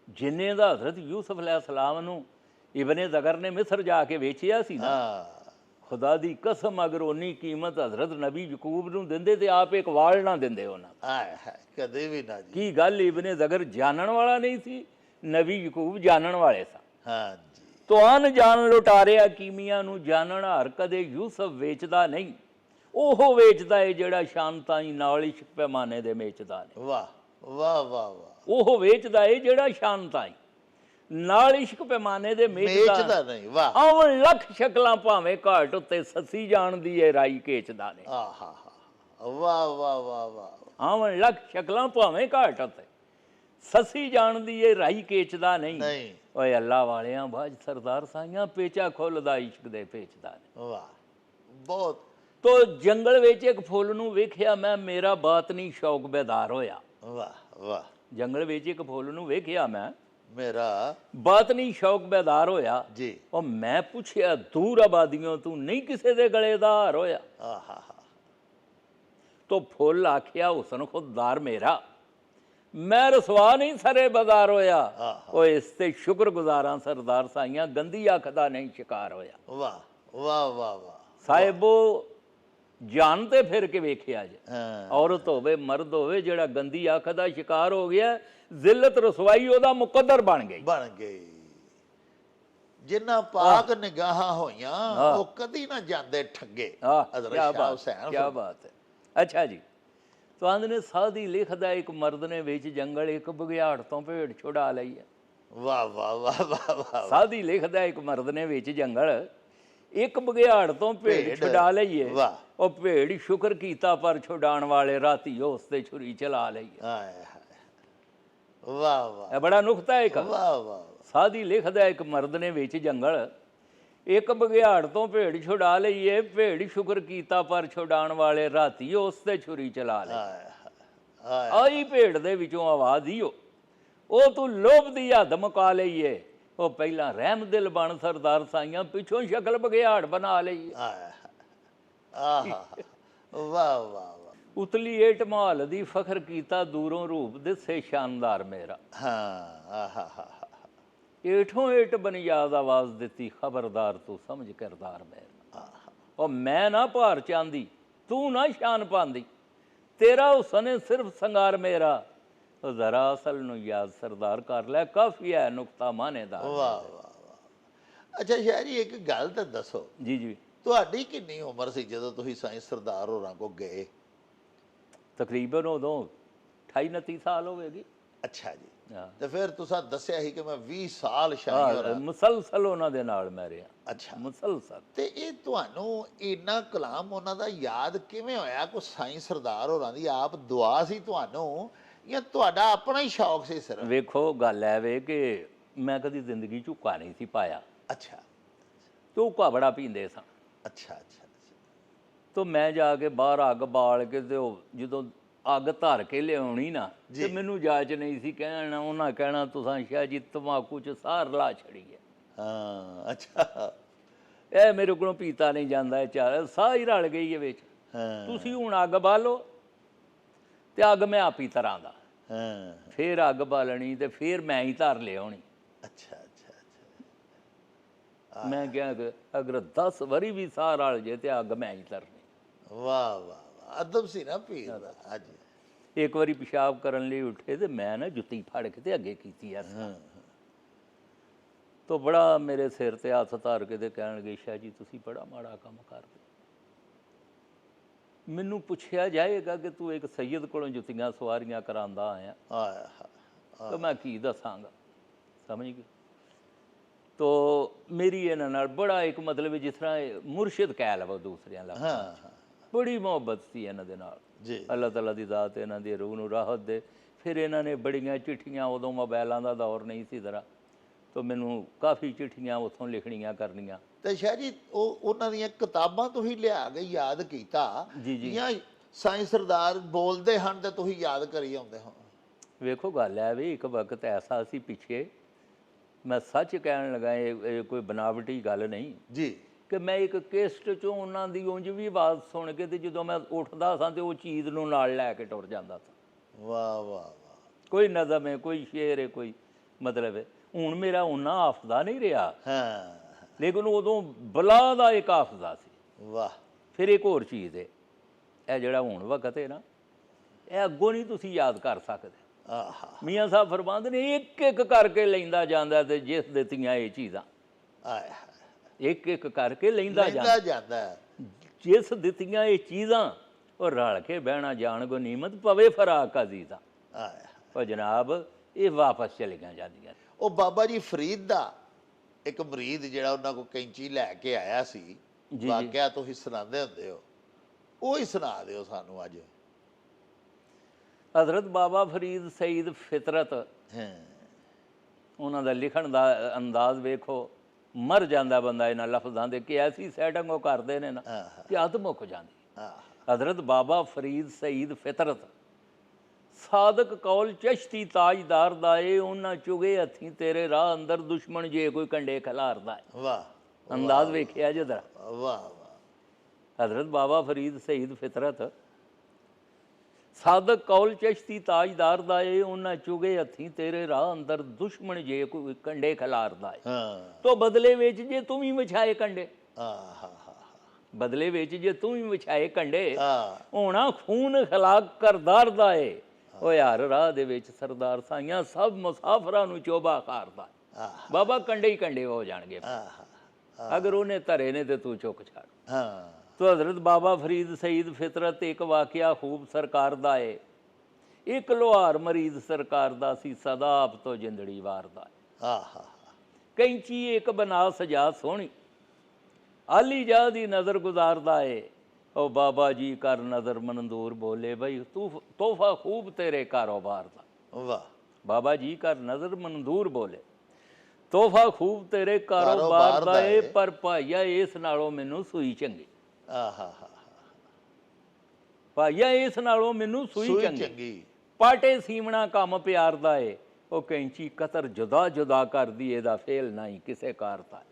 ਜਿੰਨੇ ਦਾ ਹਜ਼ਰਤ ਯੂਸਫ ਅਲੈਹਿਸਲਾਮ ਨੂੰ ਇਬਨੇ ਜ਼ਗਰ ਨੇ ਮਿਸਰ ਜਾ ਕੇ ਵੇਚਿਆ ਸੀ ਨਾ, ਹਾਂ ਖੁਦਾ ਦੀ ਕਸਮ ਅਗਰ ਉਨੀ ਕੀਮਤ ਹਜ਼ਰਤ ਨਬੀ ਯਕੂਬ ਨੂੰ ਦਿੰਦੇ ਤੇ ਆਪ ਇੱਕ ਵਾਲ ਨਾ ਦਿੰਦੇ ਉਹਨਾਂ। ਆਏ ਹੈ ਕਦੇ ਵੀ ਨਾ ਜੀ। ਕੀ ਗੱਲ, ਇਬਨੇ ਜ਼ਗਰ ਜਾਣਨ ਵਾਲਾ ਨਹੀਂ ਸੀ, ਨਬੀ ਯਕੂਬ ਜਾਣਨ ਵਾਲੇ ਸਨ। ਹਾਂ ਜੀ ਤੋ ਅਨ ਜਾਨ ਲੁਟਾਰਿਆ ਕੀਮੀਆਂ ਨੂੰ, ਜਾਣਨ ਹਾਰ ਕਦੇ ਯੂਸਫ ਵੇਚਦਾ ਨਹੀਂ। ਉਹ ਵੇਚਦਾ ਏ ਜਿਹੜਾ ਸ਼ਾਨਤਾਈ ਨਾਲ ਇਸ਼ਕ ਪੈਮਾਨੇ ਦੇ ਵੇਚਦਾ ਨੇ। ਵਾਹ ਵਾਹ ਵਾਹ ਵਾਹ। ਉਹ ਵੇਚਦਾ ਏ ਜਿਹੜਾ ਸ਼ਾਨਤਾਈ ਨਾਲ ਇਸ਼ਕ ਪੈਮਾਨੇ ਦੇ ਵੇਚਦਾ ਨਹੀਂ। ਵਾਹ ਆਵਣ ਲੱਖ ਸ਼ਕਲਾਂ ਭਾਵੇਂ ਘਾਟ ਉੱਤੇ ਸੱਸੀ ਜਾਣਦੀ ਏ ਰਾਈ ਕੇਚਦਾ ਨੇ। ਆਹਾ ਵਾਹ ਵਾਹ ਵਾਹ ਵਾਹ। ਆਵਣ ਲੱਖ ਸ਼ਕਲਾਂ ਭਾਵੇਂ ਘਾਟ ਉੱਤੇ ਸੱਸੀ ਜਾਣਦੀ ਏ ਰਾਈ ਕੇਚਦਾ ਨਹੀਂ। ਨਹੀਂ। ਓਏ ਅੱਲਾ ਵਾਲਿਆਂ ਬਾਜ ਸਰਦਾਰ ਸਾਈਆਂ ਪੇਚਾ ਖੁੱਲਦਾ ਇਸ਼ਕ ਦੇ ਪੇਚਦਾ ਨੇ। ਵਾਹ ਬਹੁਤ। ਤੋ ਜੰਗਲ ਵਿੱਚ ਇੱਕ ਫੁੱਲ ਨੂੰ ਵੇਖਿਆ ਮੈਂ, ਮੇਰਾ ਬਾਤਨੀ ਸ਼ੌਕ ਬੇਦਾਰ ਹੋਇਆ। ਵਾਹ ਵਾਹ। ਜੰਗਲ ਵਿੱਚ ਇੱਕ ਫੁੱਲ ਨੂੰ ਵੇਖਿਆ ਮੈਂ, ਮੇਰਾ ਬਾਤਨੀ ਸ਼ੌਕ ਬੇਦਾਰ ਹੋਇਆ। ਜੀ ਉਹ ਮੈਂ ਪੁੱਛਿਆ, ਦੂਰ ਆਬਾਦੀਆਂ ਤੂੰ ਨਹੀਂ ਕਿਸੇ ਦੇ ਗਲੇ ਦਾ ਹਾਰ ਹੋਇਆ? ਆਹਾ ਤੋ ਫੁੱਲ ਆਖਿਆ, ਹੁਸਨ ਖੁਦਦਾਰ ਮੇਰਾ, ਮੈਂ ਰਸਵਾ ਨਹੀਂ ਸਰੇ ਬਾਜ਼ਾਰ ਹੋਇਆ। ਉਹ ਇਸ ਤੇ ਸ਼ੁਕਰ ਗੁਜ਼ਾਰਾਂ ਸਰਦਾਰ ਸਾਈਆਂ, ਗੰਦੀ ਅੱਖ ਦਾ ਨਹੀਂ ਸ਼ਿਕਾਰ ਹੋਇਆ। ਵਾਹ ਵਾਹ ਵਾਹ ਵਾਹ। ਸਾਹਿਬੋ ਜਾਨ ਤੇ ਫਿਰ ਕੇ ਵੇਖਿਆ ਜੇ, ਹਾਂ ਔਰਤ ਹੋਵੇ ਮਰਦ ਹੋਵੇ, ਜਿਹੜਾ ਗੰਦੀ ਅੱਖ ਦਾ ਸ਼ਿਕਾਰ ਹੋ ਗਿਆ, ਜ਼ਿਲਤ ਰਸਵਾਈ ਉਹਦਾ ਮੁਕੱਦਰ ਬਣ ਗਈ। ਬਣ ਗਈ। ਜਿੰਨਾ ਪਾਕ ਨਿਗਾਹਾਂ ਹੋਈਆਂ ਉਹ ਕਦੀ ਨਾ ਜਾਂਦੇ ਠੱਗੇ। ਹਜ਼ਰਤ ਕਿਆ ਸ਼ਾਹ ਬਾਤ, ਹੁਸੈਨ ਕਿਆ ਬਾਤ ਹੈ। ਅੱਛਾ ਜੀ, ਤੁਹਾਨੂੰ ਨੇ ਸਾਦੀ ਲਿਖਦਾ, ਇੱਕ ਮਰਦ ਨੇ ਵਿੱਚ ਜੰਗਲ ਇੱਕ ਬਘਿਆੜ ਤੋਂ ਭੇਡ ਛੁਡਾ ਲਈ ਹੈ। ਵਾਹ ਵਾਹ ਵਾਹ ਵਾਹ ਵਾਹ। ਸਾਦੀ ਲਿਖਦਾ, ਇੱਕ ਮਰਦ ਨੇ ਵਿੱਚ ਜੰਗਲ ਇੱਕ ਬਘਿਆੜ ਤੋਂ ਭੇਡ ਛੁਡਾ ਲਈਏ। ਵਾਹ। ਉਹ ਭੇਡ ਸ਼ੁਕਰ ਕੀਤਾ, ਪਰ ਛੁਡਾਉਣ ਵਾਲੇ ਰਾਤੀ ਉਸ ਤੇ ਛੁਰੀ ਚਲਾ ਲਈ। ਆਏ ਹਾਏ ਵਾਹ ਵਾਹ ਇਹ ਬੜਾ ਨੁਕਤਾ ਇੱਕ। ਵਾਹ ਵਾਹ। ਸਾਦੀ ਲਿਖਦਾ, ਇੱਕ ਮਰਦ ਨੇ ਵਿੱਚ ਜੰਗਲ ਇੱਕ ਬਘਿਆੜ ਤੋਂ ਭੇਡ ਛੁਡਾ ਲਈਏ, ਭੇਡ ਸ਼ੁਕਰ ਕੀਤਾ, ਪਰ ਛੁਡਾਉਣ ਵਾਲੇ ਰਾਤੀ ਉਸ ਤੇ ਛੁਰੀ ਚਲਾ ਲਈ। ਆਏ ਹਾਏ ਆਈ ਭੇਡ ਦੇ ਵਿੱਚੋਂ ਆਵਾਜ਼ ਈਓ, ਉਹ ਤੂੰ ਲੋਭ ਦੀ ਹੱਦ ਮੁਕਾ ਲਈਏ। ਉਹ ਪਹਿਲਾਂ ਰਹਿਮ ਦਿਲ ਬਣ ਸਰਦਾਰ ਸਾਈਆਂ, ਪਿੱਛੋਂ ਸ਼ਕਲ ਬਘਿਆੜ ਬਣਾ ਲਈਏ। ਆਏ ਆਹਾ ਵਾਹ ਵਾਹ ਵਾਹ। ਉਤਲੀ ਏਟ ਮਾਲ ਦੀ ਫਖਰ ਕੀਤਾ, ਦੂਰੋਂ ਰੂਪ ਦਿਸੇ ਸ਼ਾਨਦਾਰ ਮੇਰਾ। ਹਾਂ ਆਹਾ ਹਾ। ਏਠੋਂ ਏਟ ਬਨਿਆਦ ਆਵਾਜ਼ ਦਿੱਤੀ, ਖਬਰਦਾਰ ਤੂੰ ਸਮਝ ਕਿਰਦਾਰ ਮੇਰਾ। ਉਹ ਮੈਂ ਨਾ ਭਾਰ ਚਾਂਦੀ, ਤੂੰ ਨਾ ਸ਼ਾਨ ਪਾਂਦੀ, ਤੇਰਾ ਹੁਸਨ ਸਿਰਫ ਸੰਗਾਰ ਮੇਰਾ। ਉਹ ਜ਼ਰਾ ਅਸਲ ਨੂੰ ਯਾਦ ਸਰਦਾਰ ਕਰ ਲੈ, ਕਾਫੀ ਹੈ ਨੁਕਤਾ ਮਾਨੇਦਾਰ। ਵਾਹ ਵਾਹ ਵਾਹ। ਅੱਛਾ ਸ਼ਾਹ ਜੀ, ਇੱਕ ਗੱਲ ਤਾਂ ਦੱਸੋ, ਜੀ ਜੀ। ਤੁਹਾਡੀ ਕਿੰਨੀ ਉਮਰ ਸੀ ਜਦੋਂ ਤੁਸੀਂ ਸਾਈਂ ਸਰਦਾਰ ਹੋਰਾਂ ਕੋ ਗਏ? ਤਕਰੀਬਨ ਉਦੋਂ 28 29 ਸਾਲ ਹੋਵੇਗੀ। ਅੱਛਾ ਜੀ। ਹਾਂ। ਤੇ ਫਿਰ ਤੁਸੀਂ ਦੱਸਿਆ ਸੀ ਕਿ ਮੈਂ 20 ਸਾਲ ਸ਼ਾਹੀ ਹੋਰਾਂ। ਮੁਸਲਸਲ ਉਹਨਾਂ ਦੇ ਨਾਲ ਮੈਂ ਰਿਹਾ। ਅੱਛਾ। ਮੁਸਲਸਲ। ਤੇ ਇਹ ਤੁਹਾਨੂੰ ਇੰਨਾ ਕਲਾਮ ਉਹਨਾਂ ਦਾ ਯਾਦ ਕਿਵੇਂ ਹੋਇਆ? ਕੋਈ ਸਾਈਂ ਸਰਦਾਰ ਹੋਰਾਂ ਦੀ ਆਪ ਦੁਆ ਸੀ ਤੁਹਾਨੂੰ, ਜਾਂ ਤੁਹਾਡਾ ਆਪਣਾ ਹੀ ਸ਼ੌਕ ਸੀ ਸਿਰਫ? ਵੇਖੋ ਗੱਲ ਐ ਵੇ ਕਿ ਮੈਂ ਕਦੀ ਜ਼ਿੰਦਗੀ 'ਚ ਹੁੱਕਾ ਨਹੀਂ ਸੀ ਪਾਇਆ, ਅੱਛਾ ਤੇ ਹੁੱਕਾ ਬੜਾ ਪੀਂਦੇ ਸਾਂ। ਅੱਛਾ ਅੱਛਾ ਤੋ ਮੈਂ ਜਾ ਕੇ ਬਾਹਰ ਅੱਗ ਬਾਲ ਕੇ ਤੇ ਉਹ ਜਦੋਂ ਅੱਗ ਧਰ ਕੇ ਲਿਆਉਣੀ ਨਾ, ਤੇ ਮੈਨੂੰ ਜਾਚ ਨਹੀਂ ਸੀ ਕਹਿਣਾ, ਉਹਨਾਂ ਕਹਿਣਾ ਤੁਸੀਂ ਸ਼ਾਹ ਜੀ ਤਮਾਕੂ 'ਚ ਸਾਰ ਲਾ ਛੜੀ ਹੈ। ਹਾਂ। ਅੱਛਾ। ਇਹ ਮੇਰੇ ਕੋਲੋਂ ਪੀਤਾ ਨਹੀਂ ਜਾਂਦਾ, ਇਹ ਚਾਰ ਸਾਹ ਹੀ ਰਲ ਗਈ ਹੈ ਵਿੱਚ। ਹਾਂ ਤੁਸੀਂ ਹੁਣ ਅੱਗ ਬਾਲੋ, ਤੇ ਅੱਗ ਮੈਂ ਆਪੀ ਤਰ੍ਹਾਂ ਦਾ, ਹਾਂ। ਫੇਰ ਅੱਗ ਬਾਲਣੀ ਤੇ ਫੇਰ ਮੈਂ ਹੀ ਧਰ ਲਿਆਉਣੀ। ਅੱਛਾ ਅੱਛਾ ਅੱਛਾ। ਮੈਂ ਕਿਹਾ ਕਿ ਅਗਰ 10 ਵਾਰੀ ਵੀ ਸਾਹ ਰਲ ਜੇ ਤੇ ਅੱਗ ਮੈਂ ਹੀ ਧਰਨੀ। ਵਾਹ ਵਾਹ ਵਾਹ, ਅਦਬ ਸੀ ਨਾ ਪੀਰ ਦਾ। ਹਾਂਜੀ। ਇੱਕ ਵਾਰੀ ਪਿਸ਼ਾਬ ਕਰਨ ਲਈ ਉੱਠੇ ਤੇ ਮੈਂ ਨਾ ਜੁੱਤੀ ਫੜ ਕੇ ਤੇ ਅੱਗੇ ਕੀਤੀ ਯਾਰ। ਤੋ ਬੜਾ ਮੇਰੇ ਸਿਰ ਤੇ ਹੱਥ ਧਰ ਕੇ ਤੇ ਕਹਿਣ ਲੱਗੇ ਸ਼ਾਹ ਜੀ ਤੁਸੀਂ ਬੜਾ ਮਾੜਾ ਕੰਮ ਕਰਦੇ। ਮੈਨੂੰ ਪੁੱਛਿਆ ਜਾਏਗਾ ਕਿ ਤੂੰ ਇੱਕ ਸੈਯਦ ਕੋਲੋਂ ਜੁੱਤੀਆਂ ਸਵਾਰੀਆਂ ਕਰਾਂਦਾ ਆਇਆ, ਤਾਂ ਮੈਂ ਕੀ ਦੱਸਾਂਗਾ, ਸਮਝ ਗਏ? ਤੋ ਮੇਰੀ ਇਹਨਾਂ ਨਾਲ ਬੜਾ ਇੱਕ ਮਤਲਬ ਜਿਸ ਤਰ੍ਹਾਂ ਮੁਰਸ਼ਿਦ ਕਹਿ ਲਵੋ ਦੂਸਰਿਆਂ ਲਫ਼ਜ਼ਾਂ 'ਚ, ਬੜੀ ਮੁਹੱਬਤ ਸੀ ਇਹਨਾਂ ਦੇ ਨਾਲ ਜੀ। ਅੱਲਾਹ ਤਾਲਾ ਦੀ ਜ਼ਾਤ ਇਹਨਾਂ ਦੀ ਰੂਹ ਨੂੰ ਰਾਹਤ ਦੇ। ਫਿਰ ਇਹਨਾਂ ਨੇ ਬੜੀਆਂ ਚਿੱਠੀਆਂ, ਉਦੋਂ ਮੋਬਾਇਲਾਂ ਦਾ ਦੌਰ ਨਹੀਂ ਸੀ ਜ਼ਰਾ, ਤੋ ਮੈਨੂੰ ਕਾਫੀ ਚਿੱਠੀਆਂ ਉੱਥੋਂ ਲਿਖਣੀਆਂ ਕਰਨੀਆਂ। ਤੇ ਸ਼ਾਹ ਜੀ ਉਹ ਉਹਨਾਂ ਦੀਆਂ ਕਿਤਾਬਾਂ ਤੁਸੀਂ ਲਿਆ ਕੇ ਯਾਦ ਕੀਤਾ, ਜਾਂ ਸਾਈਂ ਸਰਦਾਰ ਬੋਲਦੇ ਹਨ ਤੇ ਤੁਸੀਂ ਯਾਦ ਕਰੀ ਆਉਂਦੇ ਹੋ? ਵੇਖੋ ਗੱਲ ਹੈ ਵੀ ਇੱਕ ਵਕਤ ਐਸਾ ਸੀ ਪਿੱਛੇ, ਮੈਂ ਸੱਚ ਕਹਿਣ ਲੱਗਾ, ਇਹ ਕੋਈ ਬਨਾਵਟੀ ਗੱਲ ਨਹੀਂ ਜੀ, ਕਿ ਮੈਂ ਇੱਕ ਕੇਸਟ 'ਚੋਂ ਉਹਨਾਂ ਦੀ ਉਂਝ ਵੀ ਆਵਾਜ਼ ਸੁਣ ਕੇ ਤੇ ਜਦੋਂ ਮੈਂ ਉੱਠਦਾ ਸਾਂ ਤੇ ਉਹ ਚੀਜ਼ ਨੂੰ ਨਾਲ ਲੈ ਕੇ ਟੁਰ ਜਾਂਦਾ ਸਾਂ। ਵਾਹ ਵਾਹ ਵਾਹ। ਕੋਈ ਨਜ਼ਮ ਹੈ, ਕੋਈ ਸ਼ੇਰ ਹੈ, ਕੋਈ ਮਤਲਬ ਹੈ। ਹੁਣ ਮੇਰਾ ਉਹਨਾਂ ਹਾਫਜ਼ਾ ਨਹੀਂ ਰਿਹਾ, ਹਾਂ। ਲੇਕਿਨ ਉਦੋਂ ਬਲਾ ਦਾ ਇੱਕ ਹਾਫਜ਼ਾ ਸੀ। ਵਾਹ। ਫਿਰ ਇੱਕ ਹੋਰ ਚੀਜ਼ ਹੈ, ਇਹ ਜਿਹੜਾ ਹੁਣ ਵਕਤ ਹੈ ਨਾ, ਇਹ ਅੱਗੋਂ ਨਹੀਂ ਤੁਸੀਂ ਯਾਦ ਕਰ ਸਕਦੇ। ਆਹਾ। ਮੀਆਂ ਸਾਹਿਬ ਫਰਮਾਉਂਦੇ ਨੇ ਇੱਕ ਇੱਕ ਕਰਕੇ ਲੈਂਦਾ ਜਾਂਦਾ, ਤੇ ਜਿਸ ਦਿੱਤੀਆਂ ਇਹ ਚੀਜ਼ਾਂ ਇੱਕ ਇੱਕ ਕਰਕੇ ਲੈਂਦਾ ਜਾਂਦਾ, ਜਿਸ ਦਿੱਤੀਆਂ ਇਹ ਚੀਜ਼ਾਂ ਉਹ ਰਲ ਕੇ ਬਹਿਣਾ ਜਾਣ ਗਨੀਮਤ ਪਵੇ ਫਰਾਕ ਅਜ਼ੀਜ਼ਾਂ। ਉਹ ਜਨਾਬ ਇਹ ਵਾਪਸ ਚਲੀਆਂ ਜਾਂਦੀਆਂ। ਉਹ ਬਾਬਾ ਜੀ ਫਰੀਦ ਦਾ ਇੱਕ ਮਰੀਦ ਜਿਹੜਾ ਉਹਨਾਂ ਕੋਲ ਕੈਂਚੀ ਲੈ ਕੇ ਆਇਆ ਸੀ, ਵਾਕਿਆ ਤੁਸੀਂ ਸੁਣਾਉਂਦੇ ਹੁੰਦੇ ਹੋ, ਉਹ ਹੀ ਸੁਣਾ ਦਿਓ ਸਾਨੂੰ ਅੱਜ। ਹਜ਼ਰਤ ਬਾਬਾ ਫਰੀਦ ਸਈਦ ਫਿਤਰਤ, ਉਹਨਾਂ ਦਾ ਲਿਖਣ ਦਾ ਅੰਦਾਜ਼ ਵੇਖੋ, ਮਰ ਜਾਂਦਾ ਬੰਦਾ ਇਹਨਾਂ ਲਫ਼ਜ਼ਾਂ ਦੇ ਕਿ ਐਸੀ ਸੈਟਿੰਗ ਉਹ ਕਰਦੇ ਨੇ ਨਾ ਕਿ ਅੱਧ ਮੁੱਕ ਜਾਂਦੀ। ਹਜ਼ਰਤ ਬਾਬਾ ਫਰੀਦ ਸਈਦ ਫਿਤਰਤ, ਸਾਦਕ ਕੌਲ ਚਸ਼ਤੀ ਤਾਜਦਾਰ ਦਾ ਏ, ਉਹਨਾਂ ਚੁਗੇ ਹੱਥੀਂ ਤੇਰੇ ਰਾਹ ਅੰਦਰ ਦੁਸ਼ਮਣ ਜੇ ਕੋਈ ਕੰਡੇ ਖਿਲਾਰਦਾ। ਵਾਹ। ਅੰਦਾਜ਼ ਵੇਖਿਆ ਜਰਾ। ਵਾਹ ਵਾਹ। ਹਜ਼ਰਤ ਬਾਬਾ ਫਰੀਦ ਸਈਦ ਫਿਤਰਤ, ਸਾਦਕ ਕੌਲ ਚਸ਼ਤੀ ਤਾਜਦਾਰ ਦਾ ਏ, ਉਹਨਾਂ ਚੁਗੇ ਹੱਥੀਂ ਤੇਰੇ ਰਾਹ ਅੰਦਰ ਦੁਸ਼ਮਣ ਜੇ ਕੋਈ ਕੰਡੇ ਖਿਲਾਰਦਾ ਏ। ਤੋ ਬਦਲੇ ਵਿੱਚ ਜੇ ਤੂੰ ਵੀ ਵਿਛਾਏ ਕੰਡੇ, ਬਦਲੇ ਵਿੱਚ ਜੇ ਤੂੰ ਵੀ ਵਿਛਾਏ ਕੰਡੇ, ਹੋਣਾ ਖੂਨ ਖਲਾਕ ਕਰਦਾਰ ਦਾ ਏ। ਉਹ ਯਾਰ ਰਾਹ ਦੇ ਵਿੱਚ ਸਰਦਾਰ ਸਾਈਆਂ ਸਭ ਮੁਸਾਫਰਾਂ ਨੂੰ ਚੋਬਾ ਖਾਰਦਾ। ਬਾਬਾ ਕੰਡੇ ਹੀ ਕੰਡੇ ਹੋ ਜਾਣਗੇ ਅਗਰ ਉਹਨੇ ਧਰੇ ਨੇ ਤੇ ਤੂੰ ਚੁੱਕ ਛੱਡ। ਤੋ ਹਜ਼ਰਤ ਬਾਬਾ ਫਰੀਦ ਸਈਦ ਫਿਤਰਤ ਇੱਕ ਵਾਕਿਆ ਖੂਬ ਸਰਕਾਰ ਦਾ ਏ। ਇੱਕ ਲੋਹਾਰ ਮਰੀਜ਼ ਸਰਕਾਰ ਦਾ ਸੀ, ਸਦਾ ਆਪ ਤੋਂ ਜਿੰਦੜੀ ਵਾਰਦਾ। ਕੈਂਚੀ ਇੱਕ ਬਣਾ ਸਜਾ ਸੋਹਣੀ, ਆਲੀ ਜਾ ਦੀ ਨਜ਼ਰ ਗੁਜ਼ਾਰਦਾ ਏ। ਉਹ ਬਾਬਾ ਜੀ ਕਰ ਨਜ਼ਰ ਮਨਦੂਰ ਬੋਲੇ ਬਈ ਤੂੰ ਤੋਹਫਾ ਖੂਬ ਤੇਰੇ ਕਾਰੋਬਾਰ ਦਾ। ਵਾਹ। ਬਾਬਾ ਜੀ ਕਰ ਨਜ਼ਰ ਮਨਦੂਰ ਬੋਲੇ ਤੋਹਫਾ ਖੂਬ ਤੇਰੇ ਕਾਰੋਬਾਰ ਦਾ ਏ, ਪਰ ਭਾਈਆ ਇਸ ਨਾਲੋਂ ਮੈਨੂੰ ਸੂਈ ਚੰਗੀ। ਭਾਈਆ ਇਸ ਨਾਲੋਂ ਮੈਨੂੰ ਸੂਈ ਚੰਗੀ। ਪਾਟੇ ਸੀਮਣਾ ਕੰਮ ਪਿਆਰ ਦਾ ਏ। ਉਹ ਕੈਂਚੀ ਕਤਰ ਜੁਦਾ ਜੁਦਾ ਕਰਦੀ, ਇਹਦਾ ਫੇਲ ਨਹੀਂ ਕਿਸੇ ਕਾਰ ਦਾ।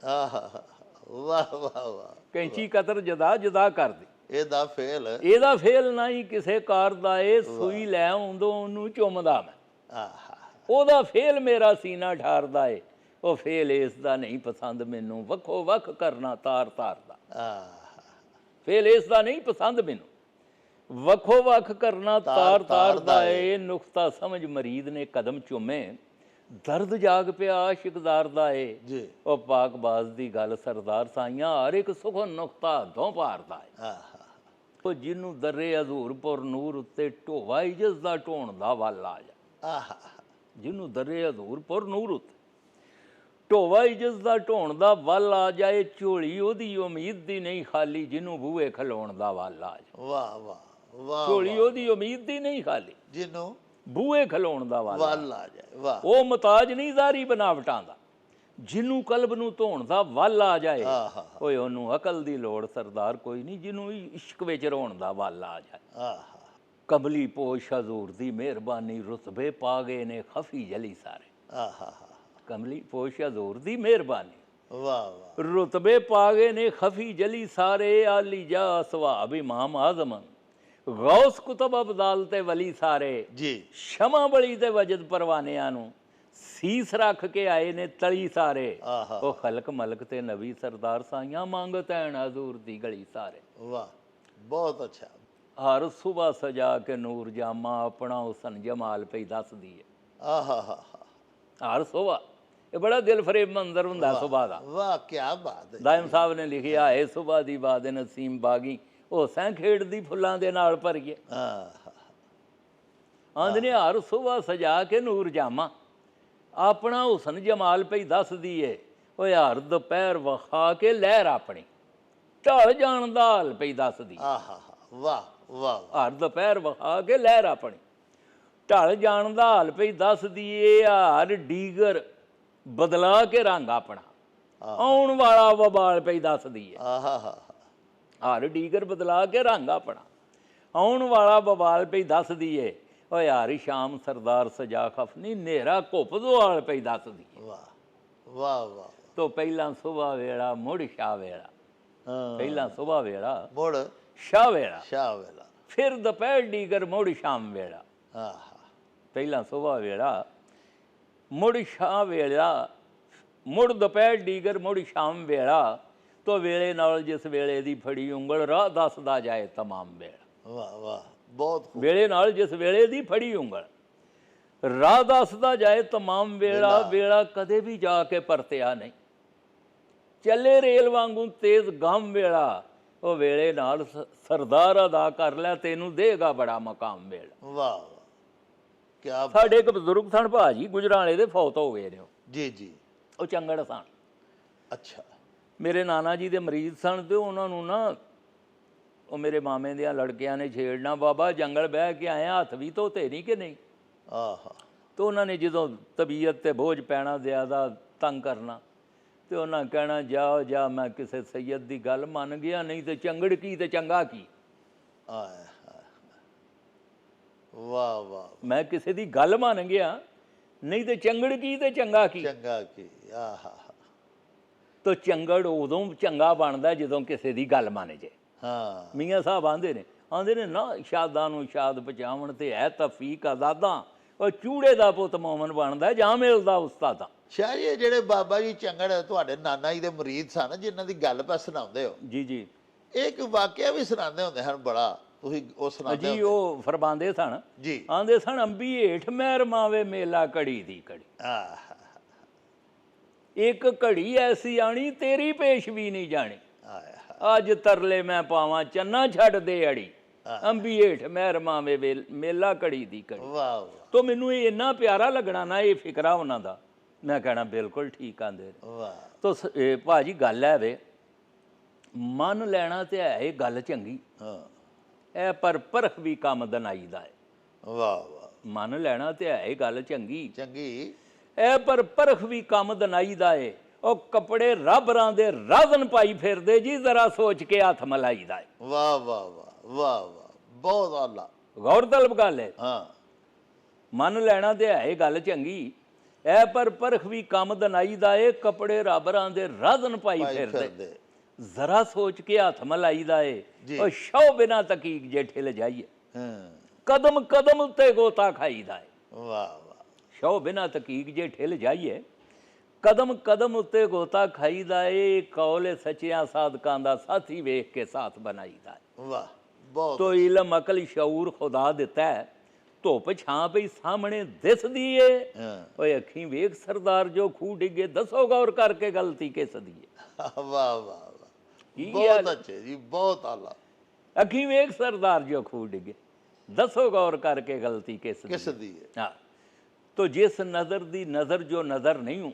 ਵਾਹ ਵਾਹ ਵਾਹ। ਕੈਂਚੀ ਕਤਰ ਜੁਦਾ ਜੁਦਾ ਕਰਦੀ, ਇਹਦਾ ਫੇਲ ਨਹੀਂ ਕਿਸੇ ਕਾਰ ਦਾ ਏ। ਸੂਈ ਲੈ ਆਉਂਦੋ ਉਹਨੂੰ ਚੁੰਮਦਾ ਮੈਂ, ਉਹਦਾ ਫੇਲ ਮੇਰਾ ਸੀਨਾ ਠਾਰਦਾ ਏ। ਉਹ ਫੇਲ ਇਸ ਦਾ ਨਹੀਂ ਪਸੰਦ ਮੈਨੂੰ, ਵੱਖੋ ਵੱਖ ਕਰਨਾ ਤਾਰ ਤਾਰ ਦਾ। ਫੇਲ ਇਸ ਦਾ ਨਹੀਂ ਪਸੰਦ ਮੈਨੂੰ, ਵੱਖੋ ਵੱਖ ਕਰਨਾ ਤਾਰ ਤਾਰ ਦਾ ਏ। ਨੁਕਤਾ ਸਮਝ ਮਰੀਦ ਨੇ ਕਦਮ ਚੁੰਮੇ, ਦਰਦ ਜਾਗ ਪਿਆ ਆਸ਼ਿਕਦਾਰ ਦਾ ਏ ਜੀ ਉਹ ਪਾਕਬਾਜ਼ ਦੀ ਗੱਲ ਸਰਦਾਰ ਸਾਈਆਂ ਹਰ ਇੱਕ ਸੁਖਨ ਨੁਕਤਾ ਹੱਥੋਂ ਪਾਰਦਾ ਏ ਆਹਾ ਉਹ ਜਿਹਨੂੰ ਦਰੇ ਹਜ਼ੂਰਪੁਰ ਨੂਰ ਉੱਤੇ ਢੋਵਾ ਇਜਜ਼ ਦਾ ਢੋਣ ਦਾ ਵੱਲ ਆ ਜਾ ਆਹਾ ਜਿਹਨੂੰ ਦਰੇ ਹਜ਼ੂਰਪੁਰ ਨੂਰ ਉੱਤੇ ਢੋਵਾ ਇਜਜ਼ ਦਾ ਢੋਣ ਦਾ ਵੱਲ ਆ ਜਾਏ ਝੋਲੀ ਉਹਦੀ ਉਮੀਦ ਦੀ ਨਹੀਂ ਖਾਲੀ ਜਿਹਨੂੰ ਬੂਹੇ ਖਲੋਣ ਦਾ ਵੱਲ ਆ ਜਾ ਵਾਹ ਵਾਹ ਵਾਹ ਝੋਲੀ ਉਹਦੀ ਉਮੀਦ ਦੀ ਨਹੀਂ ਖਾਲੀ ਜਿਹਨੂੰ ਬੂਹੇ ਖਲੋਣ ਦਾ ਵੱਲ ਵੱਲ ਆ ਜਾਏ ਵਾਹ ਉਹ ਮੁਤਾਜ ਨਹੀਂ ਜ਼ਾਰੀ ਬਨਾਵਟਾਂ ਦਾ ਜਿਹਨੂੰ ਕਲਬ ਨੂੰ ਧੋਣ ਦਾ ਵੱਲ ਆ ਜਾਏ ਆਹਾ ਓਏ ਉਹਨੂੰ ਅਕਲ ਦੀ ਲੋੜ ਸਰਦਾਰ ਕੋਈ ਨਹੀਂ ਜਿਹਨੂੰ ਇਸ਼ਕ ਵਿੱਚ ਰੋਣ ਦਾ ਵੱਲ ਆ ਜਾਏ ਆਹਾ ਕਮਲੀ ਪੋਸ਼ ਹਜ਼ੂਰ ਦੀ ਮਿਹਰਬਾਨੀ ਰੁਤਬੇ ਪਾ ਗਏ ਨੇ ਖਫੀ ਜਲੀ ਸਾਰੇ ਆਹਾ ਕਮਲੀ ਪੋਸ਼ ਹਜ਼ੂਰ ਦੀ ਮਿਹਰਬਾਨੀ ਵਾਹ ਵਾਹ ਰੁਤਬੇ ਪਾ ਗਏ ਨੇ ਖਫੀ ਜਲੀ ਸਾਰੇ ਆਲੀ ਜਾ ਸਵਾਬ ਇਮਾਮ ਆਜ਼ਮ ਗੌਸ ਕੁਤਬ ਅਬਦਾਲ ਤੇ ਵਲੀ ਸਾਰੇ ਜੀ ਸ਼ਮਾ ਬਲੀ ਤੇ ਵਜਦ ਪਰਵਾਨਿਆਂ ਨੂੰ ਸੀਸ ਰੱਖ ਕੇ ਆਏ ਨੇ ਤਲੀ ਸਾਰੇ ਆਹਾ ਉਹ ਖਲਕ ਮਲਕ ਤੇ ਨਬੀ ਸਰਦਾਰ ਸਾਈਆਂ ਮੰਗ ਤੈਣ ਹਜ਼ੂਰ ਦੀ ਗਲੀ ਸਾਰੇ ਵਾਹ ਬਹੁਤ ਅੱਛਾ ਹਰ ਸੁਬਾ ਸਜਾ ਕੇ ਨੂਰ ਜਾਮਾ ਆਪਣਾ ਹੁਸਨ ਜਮਾਲ ਪਈ ਦੱਸਦੀ ਹੈ ਆਹਾ ਹਾ ਹਰ ਸੁਬਾ ਇਹ ਬੜਾ ਦਿਲ ਫਰੇਬ ਮੰਜ਼ਰ ਹੁੰਦਾ ਸੁਬਾ ਦਾ ਵਾਹ ਕੀ ਬਾਤ ਹੈ ਦਾਇਮ ਸਾਹਿਬ ਨੇ ਲਿਖਿਆ ਹੈ ਸੁਬਾ ਦੀ ਬਾਦ ਨਸੀਮ ਬਾਗੀ ਉਹ ਸੈਂ ਖੇਡਦੀ ਫੁੱਲਾਂ ਦੇ ਨਾਲ ਭਰੀਏ ਆਹਾ ਆਂਦੇ ਨੇ ਹਰ ਸੁਬਾ ਸਜਾ ਕੇ ਨੂਰ ਜਾਮਾ ਆਪਣਾ ਹੁਸਨ ਜਮਾਲ ਪਈ ਦੱਸਦੀ ਏ ਓਏ ਹਰ ਦੁਪਹਿਰ ਵਖਾ ਕੇ ਲਹਿਰ ਆਪਣੀ ਢਲ ਜਾਣ ਦਾ ਹਾਲ ਪਈ ਦੱਸਦੀ ਆਹਾ ਵਾਹ ਵਾਹ ਹਰ ਦੁਪਹਿਰ ਵਖਾ ਕੇ ਲਹਿਰ ਆਪਣੀ ਢਲ ਜਾਣ ਦਾ ਹਾਲ ਪਈ ਦੱਸਦੀ ਏ ਹਰ ਡੀਗਰ ਬਦਲਾ ਕੇ ਰੰਗ ਆਪਣਾ ਆਉਣ ਵਾਲਾ ਵਬਾਲ ਪਈ ਦੱਸਦੀ ਏ ਆਹਾ ਹਰ ਡੀਗਰ ਬਦਲਾ ਕੇ ਰੰਗ ਆਪਣਾ ਆਉਣ ਵਾਲਾ ਵਬਾਲ ਪਈ ਦੱਸਦੀ ਏ ਓਏ ਯਾਰ ਸ਼ਾਮ ਸਰਦਾਰ ਸਜਾ ਖਫਨੀ ਨੇਰਾ ਘੁੱਪ ਦੁਆਲ ਪਈ ਦੱਸਦੀ ਏ ਵਾਹ ਵਾਹ ਵਾਹ ਤੋਂ ਪਹਿਲਾਂ ਸੁਬਾ ਵੇਲਾ ਮੁੜ ਸ਼ਾ ਵੇਲਾ ਹਾਂ ਪਹਿਲਾਂ ਸੁਬਾ ਵੇਲਾ ਮੁੜ ਸ਼ਾ ਵੇਲਾ ਸ਼ਾਹ ਵੇਲਾ ਫਿਰ ਦੁਪਹਿਰ ਡੀਗਰ ਮੁੜ ਸ਼ਾਮ ਵੇਲਾ ਆਹਾ ਪਹਿਲਾਂ ਸੁਬਾ ਵੇਲਾ ਮੁੜ ਸ਼ਾ ਵੇਲਾ ਮੁੜ ਦੁਪਹਿਰ ਡੀਗਰ ਮੁੜ ਸ਼ਾਮ ਵੇਲਾ ਤੋ ਵੇਲੇ ਨਾਲ ਜਿਸ ਵੇਲੇ ਦੀ ਫੜੀ ਉਂਗਲ ਰਾਹ ਦੱਸਦਾ ਜਾਏ ਤਮਾਮ ਵੇਲਾ ਵਾਹ ਵਾਹ ਬਹੁਤ ਖੂਬ ਵੇਲੇ ਨਾਲ ਜਿਸ ਵੇਲੇ ਦੀ ਫੜੀ ਉਂਗਲ ਰਾਹ ਦੱਸਦਾ ਜਾਏ ਤਮਾਮ ਵੇਲਾ ਵੇਲਾ ਕਦੇ ਵੀ ਜਾ ਕੇ ਪਰਤਿਆ ਨਹੀਂ ਚੱਲੇ ਰੇਲ ਵਾਂਗੂ ਤੇਜ਼ ਗਮ ਵੇਲਾ ਉਹ ਵੇਲੇ ਨਾਲ ਸਰਦਾਰ ਅਦਾ ਕਰ ਲੈ ਤੈਨੂੰ ਦੇਗਾ ਬੜਾ ਮਕਾਮ ਵੇਲਾ ਵਾਹ ਵਾਹ ਕੀ ਸਾਡੇ ਇੱਕ ਬਜ਼ੁਰਗ ਸਨ ਭਾਜੀ ਗੁਜਰਾਲੇ ਦੇ ਫੌਤ ਹੋ ਗਏ ਨੇ ਜੀ ਜੀ ਉਹ ਚੰਗੜ ਸਨ ਅੱਛਾ ਮੇਰੇ ਨਾਨਾ ਜੀ ਦੇ ਮਰੀਜ਼ ਸਨ ਤੇ ਉਹਨਾਂ ਨੂੰ ਨਾ ਉਹ ਮੇਰੇ ਮਾਮੇ ਦੀਆਂ ਲੜਕਿਆਂ ਨੇ ਛੇੜਨਾ ਬਾਬਾ ਜੰਗਲ ਬਹਿ ਕੇ ਆਏ ਹੱਥ ਵੀ ਧੋਤੇ ਨਹੀਂ ਕਿ ਨਹੀਂ ਆਹਾ ਤੇ ਉਹਨਾਂ ਨੇ ਜਦੋਂ ਤਬੀਅਤ ਤੇ ਬੋਝ ਪੈਣਾ ਜ਼ਿਆਦਾ ਤੰਗ ਕਰਨਾ ਤੇ ਉਹਨਾਂ ਕਹਿਣਾ ਜਾ ਮੈਂ ਕਿਸੇ ਸੈਯਦ ਦੀ ਗੱਲ ਮੰਨ ਗਿਆ ਨਹੀਂ ਤੇ ਚੰਗੜ ਕੀ ਤੇ ਚੰਗਾ ਕੀ ਆਏ ਵਾਹ ਵਾਹ ਮੈਂ ਕਿਸੇ ਦੀ ਗੱਲ ਮੰਨ ਗਿਆ ਨਹੀਂ ਤੇ ਚੰਗੜ ਕੀ ਤੇ ਚੰਗਾ ਕੀ ਚੰਗਾ ਕੀ ਆਹਾ ਤੋ ਚੰਗੜ ਉਦੋਂ ਚੰਗਾ ਬਣਦਾ ਜਦੋਂ ਕਿਸੇ ਦੀ ਗੱਲ ਮੰਨ ਜੇ ਹਾਂ ਮੀਆਂ ਸਾਹਿਬ ਆਂਦੇ ਨੇ ਨਾ ਸ਼ਾਦਾਂ ਨੂੰ ਸ਼ਾਦ ਪਹੁੰਚਾਉਣ ਤੇ ਹੈ ਤਫੀਕ ਆਜ਼ਾਦਾਂ ਉਹ ਚੂੜੇ ਦਾ ਪੁੱਤ ਮੋਮਨ ਬਣਦਾ ਜਾਂ ਮਿਲਦਾ ਉਸਤਾਦਾਂ ਸ਼ਾਹ ਜੀ ਇਹ ਜਿਹੜੇ ਬਾਬਾ ਜੀ ਚੰਗੜ ਤੁਹਾਡੇ ਨਾਨਾ ਜੀ ਦੇ ਮਰੀਦ ਸਨ ਜਿਨ੍ਹਾਂ ਦੀ ਗੱਲ ਪਾ ਸੁਣਾਉਂਦੇ ਹੋ ਜੀ ਜੀ ਇਹ ਇੱਕ ਵਾਕਿਆ ਵੀ ਸੁਣਾਉਂਦੇ ਹੁੰਦੇ ਹਨ ਬੜਾ ਤੁਸੀਂ ਉਹ ਸੁਣਾਉਂਦੇ ਜੀ ਉਹ ਫਰਮਾਉਂਦੇ ਸਨ ਜੀ ਆਂਦੇ ਸਨ ਅੰਬੀ ਹੇਠ ਮਹਿਰ ਮਾਵੇ ਮੇਲਾ ਘੜੀ ਦੀ ਘੜੀ ਆਹਾ ਇੱਕ ਘੜੀ ਐਸੀ ਆਣੀ ਤੇਰੀ ਪੇਸ਼ ਵੀ ਨਹੀਂ ਜਾਣੀ ਆਇਆ ਅੱਜ ਤਰਲੇ ਮੈਂ ਪਾਵਾਂ ਚੰਨਾ ਛੱਡ ਦੇ ਅੜੀ ਅੰਬੀ ਹੇਠ ਮਹਿਰ ਮਾਵੇ ਮੇਲਾ ਘੜੀ ਦੀ ਘੜੀ ਵਾਹ ਵਾਹ ਤੋ ਮੈਨੂੰ ਇਹ ਇੰਨਾ ਪਿਆਰਾ ਲੱਗਣਾ ਨਾ ਇਹ ਫਿਕਰਾ ਉਹਨਾਂ ਦਾ ਮੈਂ ਕਹਿਣਾ ਬਿਲਕੁਲ ਠੀਕ ਆਂਦੇ ਵਾਹ ਤੋ ਭਾਜੀ ਗੱਲ ਹੈ ਵੇ ਮੰਨ ਲੈਣਾ ਤੇ ਹੈ ਇਹ ਗੱਲ ਚੰਗੀ ਹਾਂ ਇਹ ਪਰ ਪਰਖ ਵੀ ਕੰਮ ਦਨਾਈ ਦਾ ਹੈ ਵਾਹ ਵਾਹ ਮੰਨ ਲੈਣਾ ਤੇ ਹੈ ਇਹ ਗੱਲ ਚੰਗੀ ਚੰਗੀ ਇਹ ਪਰ ਪਰਖ ਵੀ ਕੰਮ ਦਨਾਈ ਦਾ ਏ ਉਹ ਕੱਪੜੇ ਰੱਬਰਾਂ ਦੇ ਰਾਜ਼ਨ ਪਾਈ ਫਿਰਦੇ ਜੀ ਜ਼ਰਾ ਸੋਚ ਕੇ ਹੱਥ ਮਲਾਈ ਦਾ ਏ ਵਾਹ ਵਾਹ ਵਾਹ ਵਾਹ ਵਾਹ ਬਹੁਤ ਆਲਾ ਗੌਰ ਤਲਬ ਗੱਲ ਹੈ ਹਾਂ ਮੰਨ ਲੈਣਾ ਤੇ ਹੈ ਇਹ ਗੱਲ ਚੰਗੀ ਇਹ ਪਰ ਪਰਖ ਵੀ ਕੰਮ ਦਨਾਈ ਦਾ ਏ ਕੱਪੜੇ ਰੱਬਰਾਂ ਦੇ ਰਾਜ਼ਨ ਪਾਈ ਫਿਰਦੇ ਜ਼ਰਾ ਸੋਚ ਕੇ ਹੱਥ ਮਲਾਈ ਦਾ ਏ ਉਹ ਸ਼ੌ ਬਿਨਾ ਤਕੀਕ ਜੇ ਠਿਲ ਜਾਈਏ ਹਾਂ ਕਦਮ ਕਦਮ ਉੱਤੇ ਗੋਤਾ ਖਾਈਦਾ ਏ ਵਾਹ ਵਾਹ ਸ਼ੌ ਬਿਨਾ ਤਕੀਕ ਜੇ ਠਿਲ ਜਾਈਏ ਕਦਮ ਕਦਮ ਉੱਤੇ ਗੋਤਾ ਖਾਈਦਾ ਏ ਕੌਲੇ ਸੱਚਿਆਂ ਸਾਧਕਾਂ ਦਾ ਸਾਥੀ ਵੇਖ ਕੇ ਸਾਥ ਬਣਾਈਦਾ ਏ ਵਾਹ ਬਹੁਤ ਤੋ ਇਲਮ ਅਕਲ ਸ਼ਊਰ ਖੁਦਾ ਦਿੱਤਾ ਹੈ ਧੁੱਪ ਛਾਂ ਪਈ ਸਾਹਮਣੇ ਦਿਸਦੀ ਏ। ਹਾਂ। ਓਏ ਅੱਖੀਂ ਵੇਖ ਸਰਦਾਰ ਜੋ ਖੂਹ ਡਿੱਗੇ, ਦੱਸੋ ਗੌਰ ਕਰਕੇ ਗਲਤੀ ਕਿਸ ਦੀ ਏ। ਵਾਹ ਵਾਹ ਵਾਹ, ਕੀ ਬਹੁਤ ਅੱਛੇ ਜੀ, ਬਹੁਤ ਆਲਾ। ਅੱਖੀਂ ਵੇਖ ਸਰਦਾਰ ਜੋ ਖੂਹ ਡਿੱਗੇ, ਦੱਸੋ ਗੌਰ ਕਰਕੇ ਗਲਤੀ ਕਿਸ ਕਿਸ ਦੀ ਦੀ ਹੈ? ਹਾਂ। ਤੋ ਜਿਸ ਨਜ਼ਰ ਦੀ ਨਜ਼ਰ ਜੋ ਨਜ਼ਰ ਨਹੀਂ ਹੂੰ,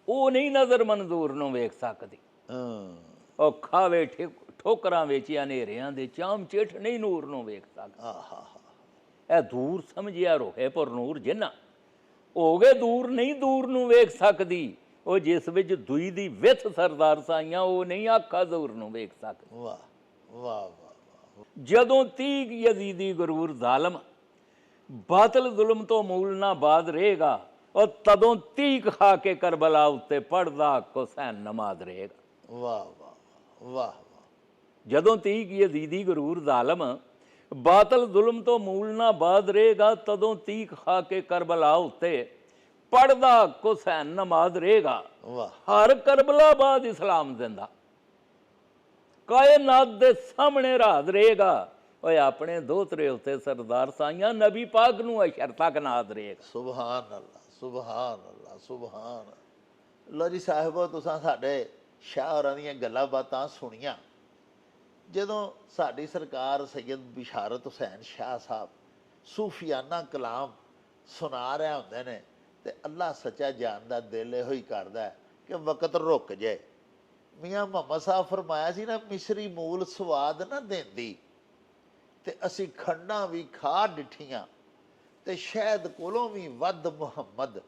ਉਹ ਨਹੀਂ ਨਜ਼ਰ ਮਨਜ਼ੂਰ ਨੂੰ ਵੇਖ ਸਕਦੀ। ਹਾਂ। ਉਹ ਖਾਵੇ ਠੋਕਰਾਂ ਵਿੱਚ ਹਨੇਰਿਆਂ ਦੇ ਚਾਮ ਚਿੱਠ ਨਹੀਂ ਨੂਰ ਨੂੰ ਵੇਖ ਸਕਦਾ। ਆਹਾ, ਇਹ ਦੂਰ ਸਮਝਿਆ ਰੋਹੇ ਪਰ ਨੂਰ ਜਿੰਨਾ ਹੋ ਗਏ ਦੂਰ ਨਹੀਂ ਦੂਰ ਨੂੰ ਵੇਖ ਸਕਦੀ। ਉਹ ਜਿਸ ਵਿੱਚ ਦੂਈ ਦੀ ਵਿਥ ਸਰਦਾਰ ਸਾਈਆਂ, ਉਹ ਨਹੀਂ ਆਖਾ ਦੂਰ ਨੂੰ ਵੇਖ ਸਕਦੀ। ਵਾਹ ਵਾਹ ਵਾਹ। ਜਦੋਂ ਤੀਕ ਯਜ਼ੀਦੀ ਗਰੂਰ ਜ਼ਾਲਮ ਬਾਤਲ ਜ਼ੁਲਮ ਤੋਂ ਮੂਲ ਨਾ ਬਾਦ ਰਹੇਗਾ, ਉਹ ਤਦੋਂ ਤੀਕ ਖਾ ਕੇ ਕਰਬਲਾ ਉੱਤੇ ਪੜਦਾ ਹੁਸੈਨ ਨਮਾਜ਼ ਰਹੇਗਾ। ਵਾਹ ਵਾਹ ਵਾਹ ਵਾਹ। ਜਦੋਂ ਤੀਕ ਯਜ਼ੀਦੀ ਗਰੂਰ ਜ਼ਾਲਮ ਬਾਤਲ ਜ਼ੁਲਮ ਤੋਂ ਮੂਲ ਨਾ ਬਾਦ ਰਹੇਗਾ, ਤਦੋਂ ਤੀਕ ਖਾ ਕੇ ਕਰਬਲਾ ਉੱਤੇ ਪੜਦਾ ਹੁਸੈਨ ਨਮਾਜ਼ ਰਹੇਗਾ। ਵਾਹ। ਹਰ ਕਰਬਲਾ ਬਾਦ ਇਸਲਾਮ ਜ਼ਿੰਦਾ, ਕਾਇਨਾਤ ਦੇ ਸਾਹਮਣੇ ਰਾਜ਼ ਰਹੇਗਾ। ਓਏ ਆਪਣੇ ਦੋਤਰੇ ਉੱਤੇ ਸਰਦਾਰ ਸਾਈਆਂ ਨਬੀ ਪਾਕ ਨੂੰ ਅਸ਼ਰ ਤੱਕ ਨਾਦ ਰਹੇਗਾ। ਸੁਭਾਨ ਅੱਲਾ, ਸੁਭਾਨ ਅੱਲਾ, ਸੁਭਾਨ। ਲੋ ਜੀ ਸਾਹਿਬੋ, ਤੁਸੀਂ ਸਾਡੇ ਸ਼ਾਹ ਹੋਰਾਂ ਦੀਆਂ ਗੱਲਾਂ ਬਾਤਾਂ ਸੁਣੀਆਂ। ਜਦੋਂ ਸਾਡੀ ਸਰਕਾਰ ਸੈਯਦ ਬਿਸ਼ਾਰਤ ਹੁਸੈਨ ਸ਼ਾਹ ਸਾਹਿਬ ਸੂਫੀਆਨਾ ਕਲਾਮ ਸੁਣਾ ਰਹੇ ਹੁੰਦੇ ਨੇ, ਤੇ ਅੱਲਾ ਸੱਚਾ ਜਾਣਦਾ ਦਿਲ ਇਹੋ ਹੀ ਕਰਦਾ ਕਿ ਵਕਤ ਰੁਕ ਜਾਏ। ਮੀਆਂ ਮੁਹੰਮਦ ਸਾਹਿਬ ਫਰਮਾਇਆ ਸੀ ਨਾ, ਮਿਸਰੀ ਮੂਲ ਸਵਾਦ ਨਾ ਦਿੰਦੀ, ਤੇ ਅਸੀਂ ਖੰਡਾਂ ਵੀ ਖਾ ਡਿੱਠੀਆਂ, ਤੇ ਸ਼ਹਿਦ ਕੋਲੋਂ ਵੀ ਵੱਧ ਮੁਹੰਮਦ,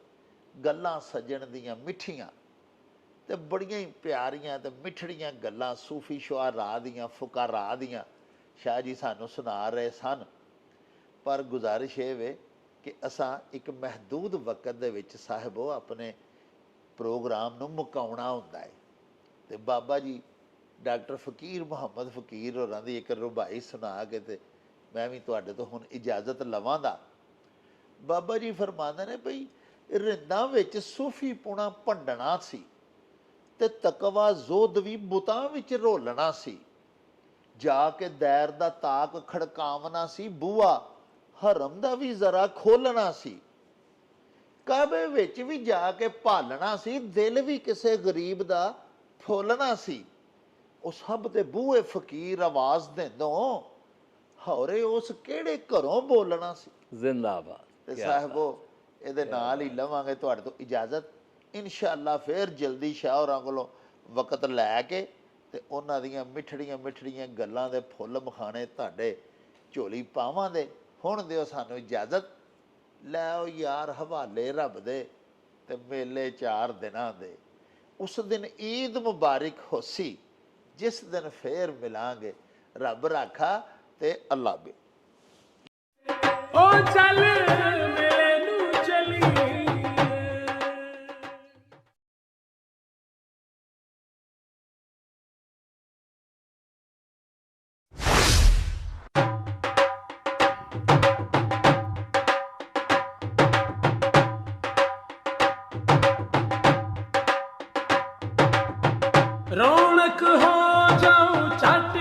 ਗੱਲਾਂ ਸੱਜਣ ਦੀਆਂ ਮਿੱਠੀਆਂ। ਤੇ ਬੜੀਆਂ ਹੀ ਪਿਆਰੀਆਂ ਤੇ ਮਿੱਠੜੀਆਂ ਗੱਲਾਂ ਸੂਫੀ ਸ਼ੁਆਰਾ ਦੀਆਂ, ਫੁਕਾਰਾ ਦੀਆਂ ਸ਼ਾਹ ਜੀ ਸਾਨੂੰ ਸੁਣਾ ਰਹੇ ਸਨ। ਪਰ ਗੁਜ਼ਾਰਿਸ਼ ਇਹ ਵੇ ਕਿ ਅਸਾਂ ਇੱਕ ਮਹਿਦੂਦ ਵਕਤ ਦੇ ਵਿੱਚ ਸਾਹਿਬੋ ਆਪਣੇ ਪ੍ਰੋਗਰਾਮ ਨੂੰ ਮੁਕਾਉਣਾ ਹੁੰਦਾ ਹੈ। ਤੇ ਬਾਬਾ ਜੀ ਡਾਕਟਰ ਫਕੀਰ ਮੁਹੰਮਦ ਫਕੀਰ ਹੋਰਾਂ ਦੀ ਇੱਕ ਰੁਬਾਈ ਸੁਣਾ ਕੇ ਤੇ ਮੈਂ ਵੀ ਤੁਹਾਡੇ ਤੋਂ ਹੁਣ ਇਜਾਜ਼ਤ ਲਵਾਂਗਾ। ਬਾਬਾ ਜੀ ਫਰਮਾਉਂਦੇ ਨੇ ਬਈ ਰਿੰਦਾਂ ਵਿੱਚ ਸੂਫੀ ਪੁਣਾ ਭੰਡਣਾ ਸੀ, ਤੇ ਤਕਵਾ ਜ਼ੋਦ ਵੀ ਬੁੱਤਾਂ ਵਿੱਚ ਰੋਲਣਾ ਸੀ। ਜਾ ਕੇ दैर ਦਾ ਤਾਕ ਖੜਕਾਵਣਾ ਸੀ, ਬੂਆ ਹਰਮ ਦਾ ਵੀ ਜ਼ਰਾ ਖੋਲਣਾ ਸੀ। ਕਾਬੇ ਵਿੱਚ ਵੀ ਜਾ ਕੇ ਭਾਲਣਾ ਸੀ, ਦਿਲ ਵੀ ਕਿਸੇ ਗਰੀਬ ਦਾ ਫੋਲਣਾ ਸੀ। ਉਹ ਸਭ ਤੇ ਬੂਹੇ ਫਕੀਰ ਆਵਾਜ਼ ਦਿੰਦੋਂ, ਹੌਰੇ ਉਸ ਕਿਹੜੇ ਘਰੋਂ ਬੋਲਣਾ ਸੀ। ਜ਼ਿੰਦਾਬਾਦ। ਤੇ ਸਾਹਿਬੋ ਇਹਦੇ ਨਾਲ ਹੀ ਲਵਾਂਗੇ ਤੁਹਾਡੇ ਤੋਂ ਇਜਾਜ਼ਤ। ਇਨਸ਼ਾਅੱਲਾ ਫਿਰ ਜਲਦੀ ਸ਼ਾਹ ਹੋਰਾਂ ਕੋਲੋਂ ਵਕਤ ਲੈ ਕੇ ਤੇ ਉਹਨਾਂ ਦੀਆਂ ਮਿੱਠੜੀਆਂ ਮਿੱਠੜੀਆਂ ਗੱਲਾਂ ਦੇ ਫੁੱਲ ਮਖਾਣੇ ਤੁਹਾਡੇ ਝੋਲੀ ਪਾਵਾਂਗੇ। ਹੁਣ ਦਿਓ ਸਾਨੂੰ ਇਜਾਜ਼ਤ। ਲੈ ਆਓ ਯਾਰ ਹਵਾਲੇ ਰੱਬ ਦੇ ਤੇ ਮੇਲੇ 4 ਦਿਨਾਂ ਦੇ। ਉਸ ਦਿਨ ਈਦ ਮੁਬਾਰਕ ਹੋਸੀ, ਜਿਸ ਦਿਨ ਫੇਰ ਮਿਲਾਂਗੇ। ਰੱਬ ਰਾਖਾ ਤੇ ਅੱਲਾ ਬੇ। ਓ ਚੱਲ ਮੇਲੇ ਨੂੰ ਚਲੀਏ। रौनक हो जाऊं चट